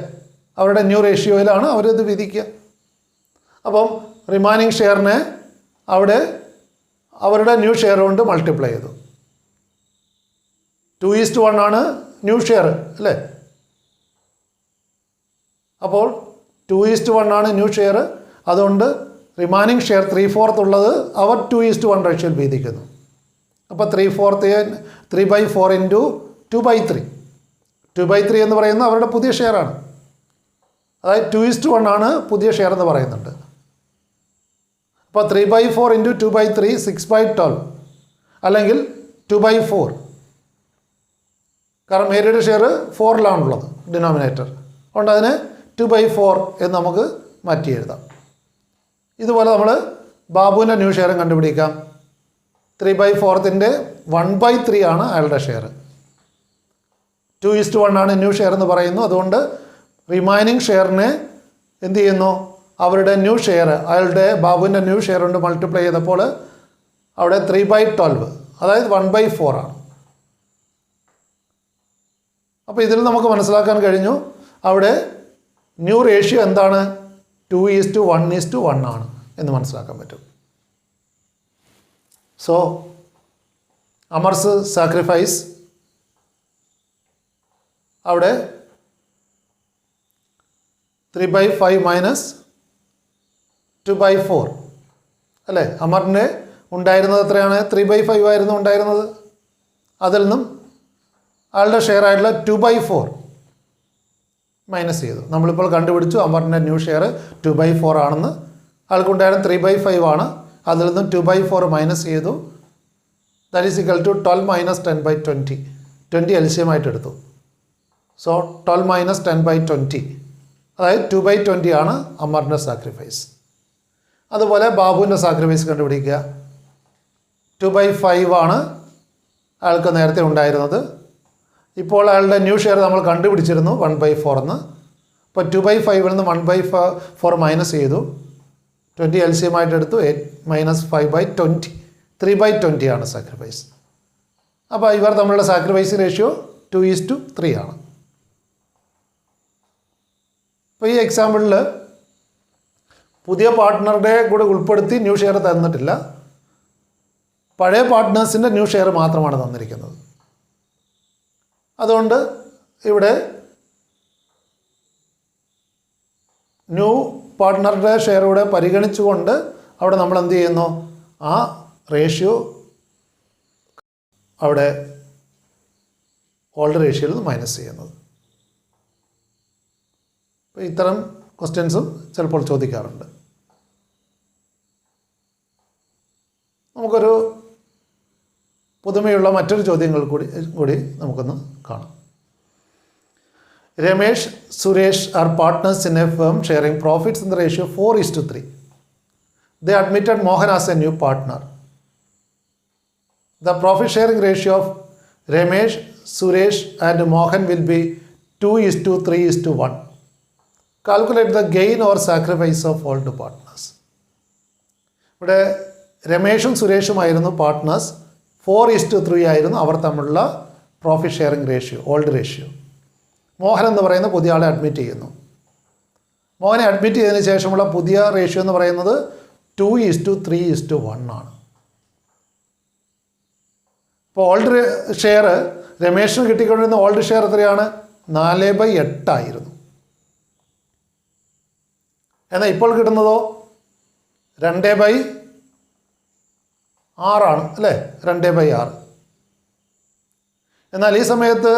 അവരുടെ ന്യൂ റേഷ്യോയിലാണ് അവരിത് വിധിക്കുക. അപ്പം റിമൈനിങ് ഷെയറിനെ അവിടെ അവരുടെ ന്യൂ ഷെയർ കൊണ്ട് മൾട്ടിപ്ലൈ ചെയ്തു. 2:1 ആണ് ന്യൂ ഷെയർ അല്ലേ? അപ്പോൾ 2:1 ആണ് ന്യൂ ഷെയർ. അതുകൊണ്ട് റിമൈനിങ് ഷെയർ 3/4 ഉള്ളത് അവർ 2:1 റേഷ്യോയിൽ വീതിക്കുന്നു. അപ്പോൾ 3/4 ഇൻറ്റു 2/3. 2/3 എന്ന് പറയുന്നത് അവരുടെ പുതിയ ഷെയറാണ്. അതായത് 2:1 ആണ് പുതിയ ഷെയർ എന്ന് പറയുന്നുണ്ട്. അപ്പോൾ 3/4 ഇൻറ്റു 2/3 6/12 അല്ലെങ്കിൽ 2/4. കാരണം മേരിയുടെ ഷെയർ 4-ലാണുള്ളത് ഡിനോമിനേറ്റർ. അതുകൊണ്ട് അതിനെ 2/4 എന്ന് നമുക്ക് മാറ്റി എഴുതാം. ഇതുപോലെ നമ്മൾ ബാബുവിൻ്റെ ന്യൂ ഷെയറും കണ്ടുപിടിക്കാം. 3/4 1/3 ആണ് അയാളുടെ ഷെയർ. 2:1 ആണ് ന്യൂ ഷെയർ എന്ന് പറയുന്നു. അതുകൊണ്ട് റിമൈനിങ് ഷെയറിനെ എന്ത് ചെയ്യുന്നു? അവരുടെ ന്യൂ ഷെയർ, അയാളുടെ ബാബുവിൻ്റെ ന്യൂ ഷെയർ കൊണ്ട് മൾട്ടിപ്ലൈ ചെയ്തപ്പോൾ അവിടെ 3/12 അതായത് 1/4 ആണ്. അപ്പോൾ ഇതിൽ നമുക്ക് മനസ്സിലാക്കാൻ കഴിഞ്ഞു അവിടെ ന്യൂ റേഷ്യോ എന്താണ്? 2:1:1 ആണ് എന്ന് മനസ്സിലാക്കാൻ പറ്റും. സോ അമർസ് സാക്രിഫൈസ് അവിടെ 3/5 മൈനസ് 2/4 അല്ലേ? അമറിൻ്റെ ഉണ്ടായിരുന്നത് എത്രയാണ്? 3/5 ആയിരുന്നു ഉണ്ടായിരുന്നത്. അതിൽ നിന്നും ആളുടെ ഷെയർ ആയിട്ടുള്ള 2/4 മൈനസ് ചെയ്തു. നമ്മളിപ്പോൾ കണ്ടുപിടിച്ചു അമറിൻ്റെ ന്യൂ ഷെയർ 2/4 ആണെന്ന്. ആൾക്കുണ്ടായിരുന്ന 3/5 ആണ്. അതിൽ നിന്നും 2/4 മൈനസ് ചെയ്തു. That is equal to 12 - 10/20. 20 എൽസിയമായിട്ട് എടുത്തു. സോ 12 - 10/20 അതായത് 2/20 ആണ് അമറിൻ്റെ സാക്രിഫൈസ്. അതുപോലെ ബാബുവിൻ്റെ സാക്രിഫൈസ് കണ്ടുപിടിക്കുക. 2/5 ആണ് അയാൾക്ക് നേരത്തെ ഉണ്ടായിരുന്നത്. ഇപ്പോൾ അയാളുടെ ന്യൂ ഷെയർ നമ്മൾ കണ്ടുപിടിച്ചിരുന്നു 1/4 എന്ന്. അപ്പോൾ 2/5 നിന്ന് 1/4 മൈനസ് ചെയ്തു, 20 LCM ആയിട്ട് എടുത്തു. 8 - 5/20, 3/20 ആണ് സാക്രിഫൈസ്. അപ്പോൾ ഇവർ തമ്മിലുള്ള സാക്രിഫൈസ് റേഷ്യോ 2:3 ആണ്. അപ്പോൾ ഈ എക്സാമ്പിളിൽ പുതിയ പാർട്ട്ണറുടെ കൂടെ ഉൾപ്പെടുത്തി ന്യൂ ഷെയർ തന്നിട്ടില്ല, പഴയ പാർട്ട്നേഴ്സിൻ്റെ ന്യൂ ഷെയർ മാത്രമാണ് തന്നിരിക്കുന്നത്. അതുകൊണ്ട് ഇവിടെ ന്യൂ പാർട്ട്ണറുടെ ഷെയർ കൂടെ പരിഗണിച്ചുകൊണ്ട് അവിടെ നമ്മൾ എന്ത് ചെയ്യുന്നു, ആ റേഷ്യോ അവിടെ ഓൾഡ് റേഷ്യോയിൽ നിന്ന് മൈനസ് ചെയ്യുന്നത്. അപ്പോൾ ഇത്തരം ക്വസ്റ്റ്യൻസും ചിലപ്പോൾ ചോദിക്കാറുണ്ട്. നമുക്കൊരു പുതുമയുള്ള മറ്റൊരു ചോദ്യങ്ങൾ കൂടി നമുക്കൊന്ന് കാണാം. Ramesh, Suresh are partners in a firm sharing profits in the ratio 4:3. They admitted Mohan as a new partner. The profit sharing ratio of Ramesh, Suresh and Mohan will be 2:3:1. Calculate the gain or sacrifice of all the partners. ഇവിടെ രമേഷും സുരേഷുമായിരുന്നു partners. 4:3 ആയിരുന്നു അവർ തമ്മിലുള്ള profit sharing ratio, old ratio. Mohan എന്ന് പറയുന്ന പുതിയ ആളെ admit ചെയ്യുന്നു. മോഹനെ admit ചെയ്തതിന് ശേഷമുള്ള പുതിയ റേഷ്യോ എന്ന് പറയുന്നത് 2:3:1 ആണ്. ഇപ്പോൾ ഓൾഡ് ഷെയർ രമേഷിന് കിട്ടിക്കൊണ്ടിരുന്ന ഓൾഡ് ഷെയർ എത്രയാണ്? 4/8 ആയിരുന്നു. എന്നാൽ ഇപ്പോൾ കിട്ടുന്നതോ 2/6 ആണ് അല്ലേ, 2/6. എന്നാൽ ഈ സമയത്ത്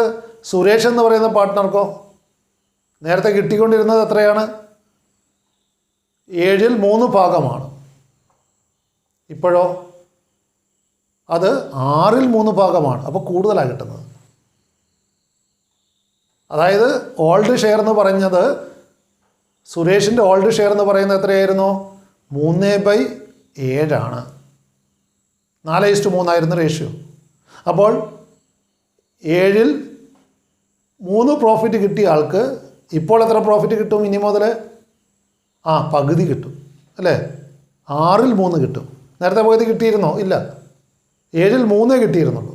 സുരേഷ് എന്ന് പറയുന്ന പാർട്ട്ണർക്കോ നേരത്തെ കിട്ടിക്കൊണ്ടിരുന്നത് എത്രയാണ്? 7/3 ഇപ്പോഴോ അത് 6/3 അപ്പോൾ കൂടുതലാണ് കിട്ടുന്നത്. അതായത് ഓൾഡ് ഷെയർ എന്ന് പറഞ്ഞത്, സുരേഷിൻ്റെ ഓൾഡ് ഷെയർ എന്ന് പറയുന്നത് എത്രയായിരുന്നു? 3/7 ആണ്. 4:3 റേഷ്യോ. അപ്പോൾ 7/3 പ്രോഫിറ്റ് കിട്ടിയ ആൾക്ക് ഇപ്പോൾ എത്ര പ്രോഫിറ്റ് കിട്ടും? ഇനി മുതൽ പകുതി കിട്ടും അല്ലേ, 6/3 കിട്ടും. നേരത്തെ പകുതി കിട്ടിയിരുന്നോ? ഇല്ല, 7/3 കിട്ടിയിരുന്നുള്ളൂ.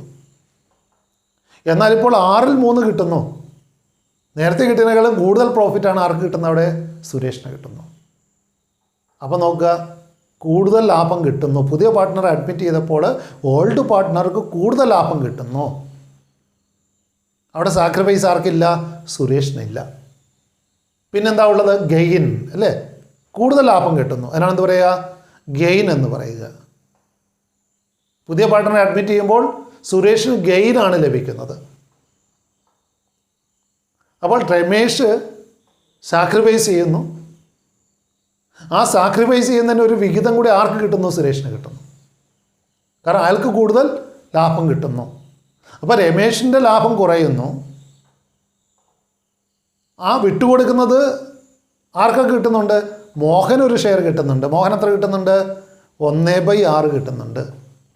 എന്നാൽ ഇപ്പോൾ 6/3 കിട്ടുന്നു. നേരത്തെ കിട്ടിയതിനേക്കാളും കൂടുതൽ പ്രോഫിറ്റാണ് ആർക്ക് കിട്ടുന്നത്? അവിടെ സുരേഷിന് കിട്ടുന്നു. അപ്പോൾ നോക്കുക, കൂടുതൽ ലാഭം കിട്ടുന്നു. പുതിയ പാർട്ട്ണറെ അഡ്മിറ്റ് ചെയ്തപ്പോൾ ഓൾഡ് പാർട്ട്ണർക്ക് കൂടുതൽ ലാഭം കിട്ടുന്നു. അവിടെ സാക്രിഫൈസ് ആർക്കില്ല? സുരേഷിനില്ല. പിന്നെന്താ ഉള്ളത്? ഗെയിൻ അല്ലേ, കൂടുതൽ ലാഭം കിട്ടുന്നു. അതിനാണ് എന്ത് പറയുക? ഗെയിൻ എന്ന് പറയുക. പുതിയ പാർട്ട്ണറെ അഡ്മിറ്റ് ചെയ്യുമ്പോൾ സുരേഷിന് ഗെയിനാണ് ലഭിക്കുന്നത്. അപ്പോൾ രമേഷ് സാക്രിഫൈസ് ചെയ്യുന്നു. ആ സാക്രിഫൈസ് ചെയ്യുന്നതിന് ഒരു വിഹിതം കൂടി ആർക്ക് കിട്ടുന്നു? സുരേഷിന് കിട്ടുന്നു. കാരണം അയാൾക്ക് കൂടുതൽ ലാഭം കിട്ടുന്നു. അപ്പോൾ രമേഷിൻ്റെ ലാഭം കുറയുന്നു. ആ വിട്ടുകൊടുക്കുന്നത് ആർക്കൊക്കെ കിട്ടുന്നുണ്ട്? മോഹൻ ഒരു ഷെയർ കിട്ടുന്നുണ്ട്. മോഹൻ എത്ര കിട്ടുന്നുണ്ട്? 1/6 കിട്ടുന്നുണ്ട്.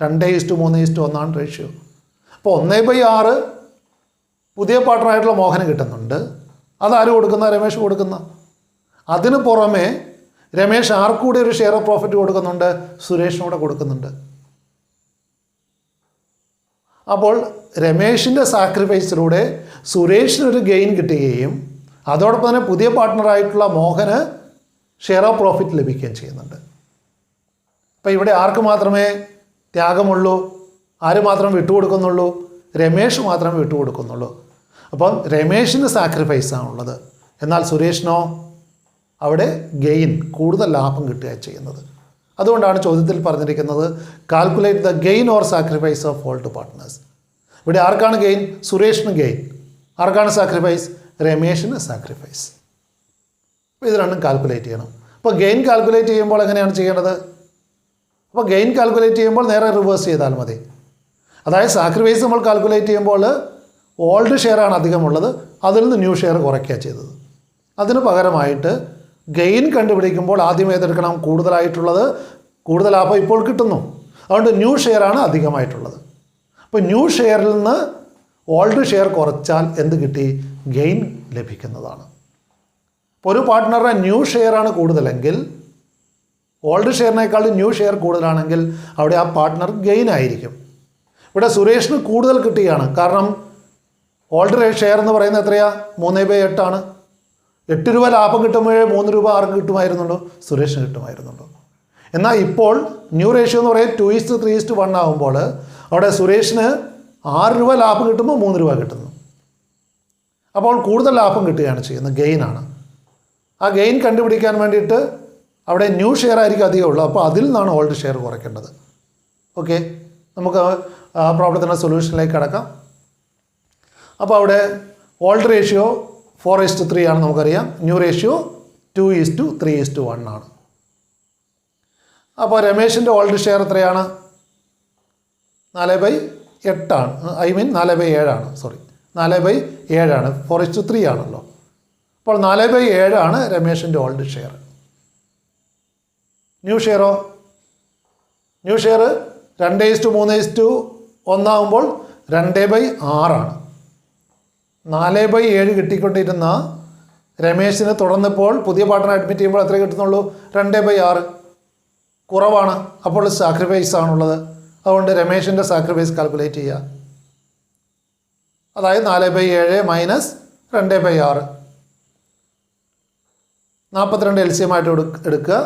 2:3:1 റേഷ്യോ. അപ്പോൾ 1/6 പുതിയ പാർട്ട്ണറായിട്ടുള്ള മോഹന് കിട്ടുന്നുണ്ട്. അതാര് കൊടുക്കുന്ന? രമേഷ് കൊടുക്കുന്ന. അതിന് പുറമെ രമേഷ് ആർക്കൂടെ ഒരു ഷെയർ ഓഫ് പ്രോഫിറ്റ് കൊടുക്കുന്നുണ്ട്? സുരേഷിനൂടെ കൊടുക്കുന്നുണ്ട്. അപ്പോൾ രമേഷിൻ്റെ സാക്രിഫൈസിലൂടെ സുരേഷിനൊരു ഗെയിൻ കിട്ടുകയും അതോടൊപ്പം തന്നെ പുതിയ പാർട്ട്ണറായിട്ടുള്ള മോഹന് ഷെയർ ഓഫ് പ്രോഫിറ്റ് ലഭിക്കുകയും ചെയ്യുന്നുണ്ട്. അപ്പോൾ ഇവിടെ ആർക്ക് മാത്രമേ ത്യാഗമുള്ളൂ? ആര് മാത്രം വിട്ടുകൊടുക്കുന്നുള്ളൂ? രമേഷ് മാത്രമേ വിട്ടുകൊടുക്കുന്നുള്ളൂ. അപ്പം രമേഷിന് സാക്രിഫൈസാണുള്ളത്. എന്നാൽ സുരേഷിനോ അവിടെ ഗെയിൻ, കൂടുതൽ ലാഭം കിട്ടുക ചെയ്യുന്നത്. അതുകൊണ്ടാണ് ചോദ്യത്തിൽ പറഞ്ഞിരിക്കുന്നത് calculate the gain or sacrifice of all two partners. ഇവിടെ ആർക്കാണ് ഗെയിൻ? സുരേഷിന് ഗെയിൻ. ആർക്കാണ് സാക്രിഫൈസ്? രമേഷിന് സാക്രിഫൈസ്. ഇത് രണ്ടും കാൽക്കുലേറ്റ് ചെയ്യണം. അപ്പോൾ ഗെയിൻ കാൽക്കുലേറ്റ് ചെയ്യുമ്പോൾ എങ്ങനെയാണ് ചെയ്യേണ്ടത്? അപ്പോൾ ഗെയിൻ കാൽക്കുലേറ്റ് ചെയ്യുമ്പോൾ നേരെ റിവേഴ്സ് ചെയ്താൽ മതി. അതായത് സാക്രിഫൈസ് നമ്മൾ കാൽക്കുലേറ്റ് ചെയ്യുമ്പോൾ ഓൾഡ് ഷെയറാണ് അധികമുള്ളത്, അതിൽ നിന്ന് ന്യൂ ഷെയർ കുറയ്ക്കുക ചെയ്തത്. അതിന് പകരമായിട്ട് ഗെയിൻ കണ്ടുപിടിക്കുമ്പോൾ ആദ്യം ഏതെടുക്കണം? കൂടുതലായിട്ടുള്ളത്, കൂടുതൽ ലാഭം ഇപ്പോൾ കിട്ടുന്നു, അതുകൊണ്ട് ന്യൂ ഷെയറാണ് അധികമായിട്ടുള്ളത്. അപ്പോൾ ന്യൂ ഷെയറിൽ നിന്ന് ഓൾഡ് ഷെയർ കുറച്ചാൽ എന്ത് കിട്ടി? ഗെയിൻ ലഭിക്കുന്നതാണ്. ഇപ്പോൾ ഒരു പാർട്ട്ണറുടെ ന്യൂ ഷെയറാണ് കൂടുതലെങ്കിൽ, ഓൾഡ് ഷെയറിനേക്കാൾ ന്യൂ ഷെയർ കൂടുതലാണെങ്കിൽ അവിടെ ആ പാർട്ട്ണർ ഗെയിൻ ആയിരിക്കും. ഇവിടെ സുരേഷിന് കൂടുതൽ കിട്ടുകയാണ്. കാരണം ഓൾഡ് ഷെയർ എന്ന് പറയുന്നത് എത്രയാ? 3/8 ആണ്. 8 രൂപ ലാഭം കിട്ടുമ്പോഴേ 3 രൂപ ആർക്ക് കിട്ടുമായിരുന്നുള്ളൂ? സുരേഷിന് കിട്ടുമായിരുന്നുള്ളൂ. എന്നാൽ ഇപ്പോൾ ന്യൂ റേഷ്യോ എന്ന് പറയുന്നത് 2:3:1 ആകുമ്പോൾ അവിടെ സുരേഷിന് 6 രൂപ ലാഭം കിട്ടുമ്പോൾ 3 രൂപ കിട്ടുന്നു. അപ്പോൾ കൂടുതൽ ലാഭം കിട്ടുകയാണ് ചെയ്യുന്നത്, ഗെയിനാണ്. ആ ഗെയിൻ കണ്ടുപിടിക്കാൻ വേണ്ടിയിട്ട് അവിടെ ന്യൂ ഷെയർ ആയിരിക്കും അധികമുള്ളൂ. അപ്പോൾ അതിൽ നിന്നാണ് ഓൾഡ് ഷെയർ കുറയ്ക്കേണ്ടത്. ഓക്കെ, നമുക്ക് ആ പ്രോബ്ലത്തിൻ്റെ സൊല്യൂഷനിലേക്ക് കടക്കാം. അപ്പോൾ അവിടെ ഓൾഡ് റേഷ്യോ 4:3 ആണ് നമുക്കറിയാം. ന്യൂ റേഷ്യോ 2:3:1 ആണ്. അപ്പോൾ രമേശിൻ്റെ ഓൾഡ് ഷെയർ എത്രയാണ്? 4/8 ആണ്. 4/7 ആണ്. 4/7 ആണ്. 4:3 ആണല്ലോ. അപ്പോൾ 4/7 ആണ് രമേശിൻ്റെ ഓൾഡ് ഷെയർ. ന്യൂ ഷെയറോ? ന്യൂ ഷെയർ 2:3:1 ആകുമ്പോൾ 2/6 ആണ്. 4/7 കിട്ടിക്കൊണ്ടിരുന്ന രമേശിന് തുടർന്നിപ്പോൾ പുതിയ പാർട്ട്ണർ അഡ്മിറ്റ് ചെയ്യുമ്പോൾ എത്ര കിട്ടുന്നുള്ളൂ? 2/6. കുറവാണ്. അപ്പോൾ സാക്രിഫൈസ് ആണുള്ളത്. അതുകൊണ്ട് രമേശിൻ്റെ സാക്രിഫൈസ് കാൽക്കുലേറ്റ് ചെയ്യുക. അതായത് 4/7 മൈനസ് 2/6. 42 LCM ആയിട്ട് എടുക്കുക.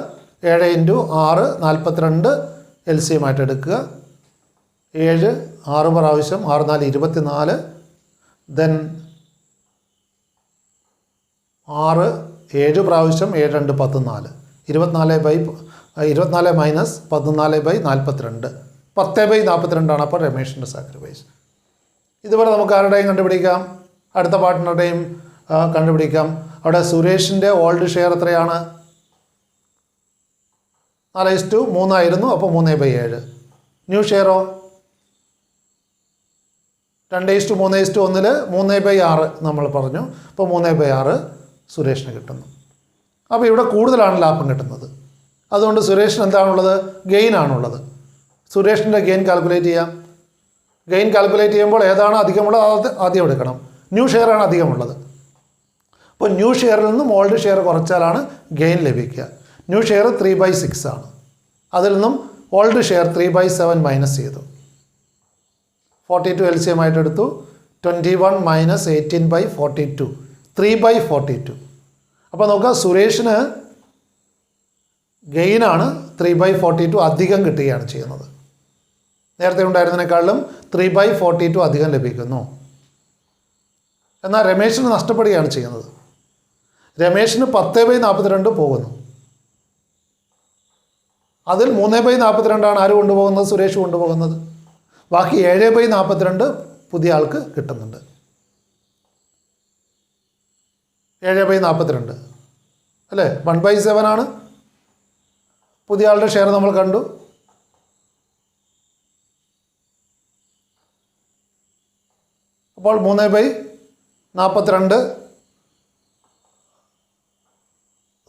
7 × 6 42 LCM ആയിട്ട് എടുക്കുക. 7 6 പ്രാവശ്യം 6 4 24. ദെൻ 6 7 പ്രാവശ്യം 7 2 14. 24 മൈനസ് 14/42. 10/42 ആണ് അപ്പോൾ രമേശിൻ്റെ സാക്രിഫൈസ്. ഇതുപോലെ നമുക്ക് ആരുടെയും കണ്ടുപിടിക്കാം, അടുത്ത പാർട്ട്ണറുടെയും കണ്ടുപിടിക്കാം. അവിടെ സുരേഷിൻ്റെ ഓൾഡ് ഷെയർ എത്രയാണ്? 4:3 ആയിരുന്നു. അപ്പോൾ 3/7. ന്യൂ ഷെയറോ? 2:3:1 3/6 നമ്മൾ പറഞ്ഞു. അപ്പോൾ 3/6 സുരേഷിന് കിട്ടുന്നു. അപ്പോൾ ഇവിടെ കൂടുതലാണ് ലാഭം കിട്ടുന്നത്. അതുകൊണ്ട് സുരേഷിന് എന്താണുള്ളത്? ഗെയിൻ ആണുള്ളത്. സുരേഷിൻ്റെ ഗെയിൻ കാൽക്കുലേറ്റ് ചെയ്യാം. ഗെയിൻ കാൽക്കുലേറ്റ് ചെയ്യുമ്പോൾ ഏതാണ് അധികമുള്ളത് അത് ആദ്യം എടുക്കണം. ന്യൂ ഷെയറാണ് അധികമുള്ളത്. അപ്പോൾ ന്യൂ ഷെയറിൽ നിന്നും ഓൾഡ് ഷെയർ കുറച്ചാലാണ് ഗെയിൻ ലഭിക്കുക. ന്യൂ ഷെയർ 3/6 ആണ്. അതിൽ നിന്നും ഓൾഡ് ഷെയർ 3/7 മൈനസ് ചെയ്തു. 42 LCM ആയിട്ട് എടുത്തു. 21 മൈനസ് 18/42. 3/42. അപ്പോൾ നോക്കുക, സുരേഷിന് ഗെയിനാണ് 3/42 അധികം കിട്ടുകയാണ് ചെയ്യുന്നത്. നേരത്തെ ഉണ്ടായിരുന്നതിനേക്കാളും 3/42 അധികം ലഭിക്കുന്നു. എന്നാൽ രമേശിന് നഷ്ടപ്പെടുകയാണ് ചെയ്യുന്നത്. രമേശിന് 10/42 പോകുന്നു. അതിൽ 3/42 ആണ് ആര് കൊണ്ടുപോകുന്നത്? സുരേഷ് കൊണ്ടുപോകുന്നത്. ബാക്കി 7/42 പുതിയ ആൾക്ക് കിട്ടുന്നുണ്ട്. 7/42 അല്ലേ? 1/7 ആണ് പുതിയ ആളുടെ ഷെയർ നമ്മൾ കണ്ടു. അപ്പോൾ 3/42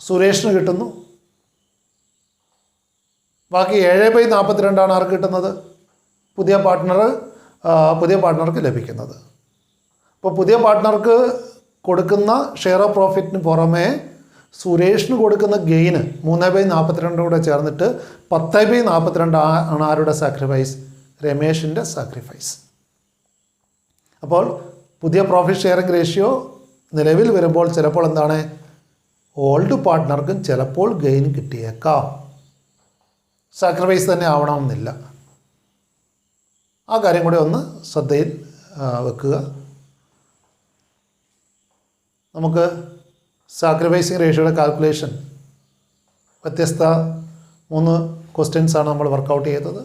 സുരേഷിന് കിട്ടുന്നു. ബാക്കി 7/42 ആണ് ആർക്ക് കിട്ടുന്നത്? പുതിയ പാർട്ട്ണർക്ക് ലഭിക്കുന്നത്. അപ്പോൾ പുതിയ പാർട്ട്ണർക്ക് കൊടുക്കുന്ന ഷെയർ ഓഫ് പ്രോഫിറ്റിന് പുറമേ സുരേഷിന് കൊടുക്കുന്ന ഗെയിന് 3/42 കൂടെ ചേർന്നിട്ട് 10/42 ആണ് ആരുടെ സാക്രിഫൈസ്? രമേശിൻ്റെ സാക്രിഫൈസ്. അപ്പോൾ പുതിയ പ്രോഫിറ്റ് ഷെയറിംഗ് റേഷ്യോ നിലവിൽ വരുമ്പോൾ ചിലപ്പോൾ എന്താണ്? ഓൾഡ് പാർട്ട്ണർക്കും ചിലപ്പോൾ ഗെയിൻ കിട്ടിയേക്കാം. സാക്രിഫൈസ് തന്നെ ആവണമെന്നില്ല. ആ കാര്യം കൂടി ഒന്ന് ശ്രദ്ധയിൽ വെക്കുക. നമുക്ക് സാക്രിഫൈസിങ് റേഷ്യോയുടെ കാൽക്കുലേഷൻ വ്യത്യസ്ത 3 ക്വസ്റ്റ്യൻസാണ് നമ്മൾ വർക്കൗട്ട് ചെയ്തത്.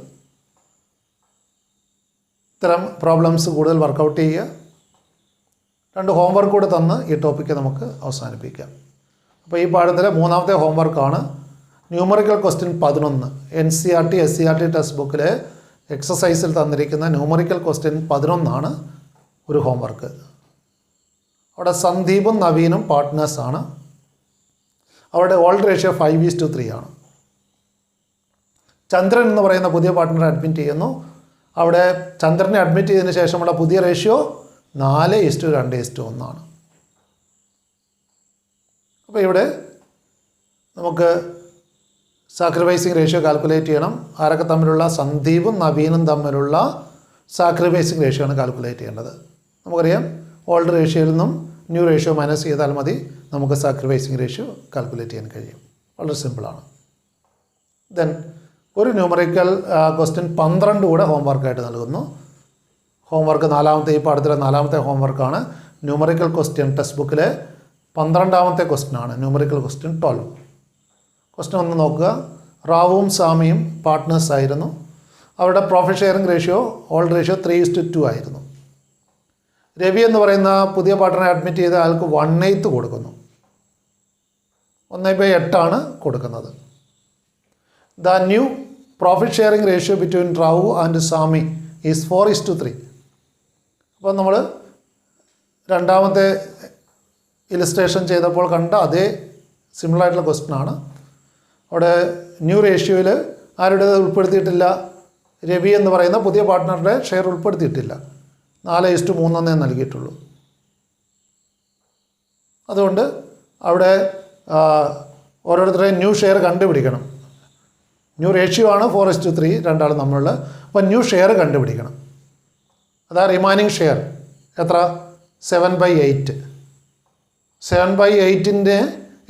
ഇത്തരം പ്രോബ്ലംസ് കൂടുതൽ വർക്കൗട്ട് ചെയ്യുക. 2 ഹോംവർക്ക് കൂടെ തന്ന് ഈ ടോപ്പിക്ക് നമുക്ക് അവസാനിപ്പിക്കാം. അപ്പോൾ ഈ പാഠത്തിലെ 3ാമത്തെ ഹോംവർക്കാണ് numerical question 11. NCERT SCERT text ബുക്കിലെ എക്സസൈസിൽ തന്നിരിക്കുന്ന ന്യൂമറിക്കൽ ക്വസ്റ്റ്യൻ 11 ഒരു ഹോംവർക്ക്. അവിടെ സന്ദീപും നവീനും പാർട്ട്നേഴ്സാണ്. അവിടെ ഓൾഡ് റേഷ്യോ 5:3 ആണ്. ചന്ദ്രൻ എന്ന് പറയുന്ന പുതിയ പാർട്ട്ണറെ അഡ്മിറ്റ് ചെയ്യുന്നു. അവിടെ ചന്ദ്രനെ അഡ്മിറ്റ് ചെയ്തതിന് ശേഷമുള്ള പുതിയ റേഷ്യോ 4:2:1 ആണ്. അപ്പോൾ ഇവിടെ നമുക്ക് സാക്രിഫൈസിങ് റേഷ്യോ കാൽക്കുലേറ്റ് ചെയ്യണം. ആരൊക്കെ തമ്മിലുള്ള, സന്ദീപും നവീനും തമ്മിലുള്ള സാക്രിഫൈസിങ് റേഷ്യോ ആണ് കാൽക്കുലേറ്റ് ചെയ്യേണ്ടത്. നമുക്കറിയാം ഓൾഡ് റേഷ്യോയിൽ നിന്നും ന്യൂ റേഷ്യോ മൈനസ് ചെയ്താൽ മതി നമുക്ക് സാക്രിഫൈസിങ് റേഷ്യോ കാൽക്കുലേറ്റ് ചെയ്യാൻ കഴിയും. വളരെ സിമ്പിളാണ്. ദെൻ ഒരു ന്യൂമറിക്കൽ ക്വസ്റ്റ്യൻ 12 കൂടെ ഹോംവർക്കായിട്ട് നൽകുന്നു. ഹോംവർക്ക് നാലാമത്തെ, ഈ പാഠത്തിലെ 4ാമത്തെ ഹോംവർക്കാണ്. ന്യൂമറിക്കൽ ക്വസ്റ്റ്യൻ ടെക്സ്റ്റ് ബുക്കിലെ 12ാമത്തെ ക്വസ്റ്റ്യനാണ്. Numerical question 12. ക്വസ്റ്റ്യൻ ഒന്ന് നോക്കുക. റാവുവും സാമിയും പാർട്ട്നേഴ്സ് ആയിരുന്നു. അവരുടെ profit sharing ratio old ratio 3:2 ആയിരുന്നു. രവി എന്ന് പറയുന്ന പുതിയ പാർട്ട്ണറെ അഡ്മിറ്റ് ചെയ്ത ആൾക്ക് 1/8 കൊടുക്കുന്നു. 1/8 ആണ് കൊടുക്കുന്നത്. The new profit sharing ratio between Rao and Sami is 4:3. അപ്പോൾ നമ്മൾ രണ്ടാമത്തെ ഇലിസ്ട്രേഷൻ ചെയ്തപ്പോൾ കണ്ട അതേ സിമിലറായിട്ടുള്ള ക്വസ്റ്റ്യനാണ്. അവിടെ ന്യൂ റേഷ്യോയിൽ ആരുടേത് ഉൾപ്പെടുത്തിയിട്ടില്ല, രവി എന്ന് പറയുന്ന പുതിയ പാർട്ട്ണറുടെ ഷെയർ ഉൾപ്പെടുത്തിയിട്ടില്ല. 4:3 നൽകിയിട്ടുള്ളൂ. അതുകൊണ്ട് അവിടെ ഓരോരുത്തരുടെയും ന്യൂ ഷെയർ കണ്ടുപിടിക്കണം. ന്യൂ റേഷ്യോ ആണ് 4:3 രണ്ടാളും തമ്മിലുള്ള. അപ്പോൾ ന്യൂ ഷെയർ കണ്ടുപിടിക്കണം. അതാ റിമൈനിങ് ഷെയർ എത്ര? 7/8. 7/8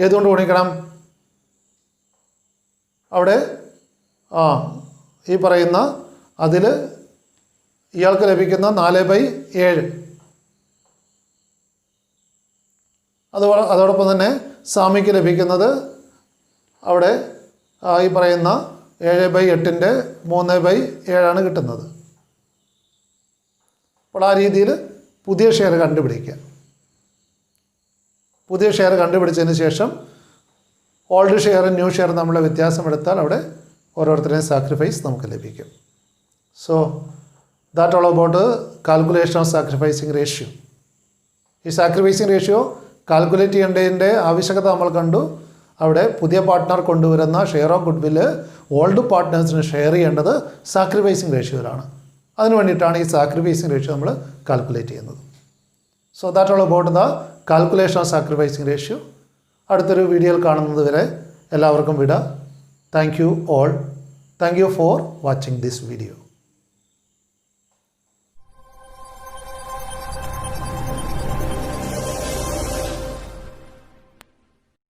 ഏതുകൊണ്ട് ഗുണിക്കണം? അവിടെ ഈ പറയുന്ന അതിൽ ഇയാൾക്ക് ലഭിക്കുന്ന 4/7. അതോടൊപ്പം തന്നെ സാമിക്ക് ലഭിക്കുന്നത് അവിടെ ഈ പറയുന്ന 7/8 3/7 കിട്ടുന്നത്. അപ്പോൾ ആ രീതിയിൽ പുതിയ ഷെയർ കണ്ടുപിടിക്കുക. പുതിയ ഷെയർ കണ്ടുപിടിച്ചതിന് ശേഷം ഓൾഡ് ഷെയറും ന്യൂ ഷെയറും തമ്മിലുള്ള വ്യത്യാസം എടുത്താൽ അവിടെ ഓരോരുത്തരുടെയും സാക്രിഫൈസ് നമുക്ക് ലഭിക്കും. So that all about calculation of sacrificing ratio. ഈ സാക്രിഫൈസിങ് റേഷ്യോ കാൽക്കുലേറ്റ് ചെയ്യേണ്ടതിൻ്റെ ആവശ്യകത നമ്മൾ കണ്ടു. അവിടെ പുതിയ പാർട്ട്ണർ കൊണ്ടുവരുന്ന ഷെയർ ഓഫ് ഗുഡ് വില്ല് ഓൾഡ് പാർട്ട്നേഴ്സിന് ഷെയർ ചെയ്യേണ്ടത് സാക്രിഫൈസിങ് റേഷ്യോയിലാണ്. അതിന് വേണ്ടിയിട്ടാണ് ഈ സാക്രിഫൈസിങ് റേഷ്യോ നമ്മൾ കാൽക്കുലേറ്റ് ചെയ്യുന്നത്. So that all about the calculation of sacrificing ratio. അടുത്തൊരു വീഡിയോയിൽ കാണുന്നത് വരെ എല്ലാവർക്കും വിട. Thank you all. Thank you for watching this video.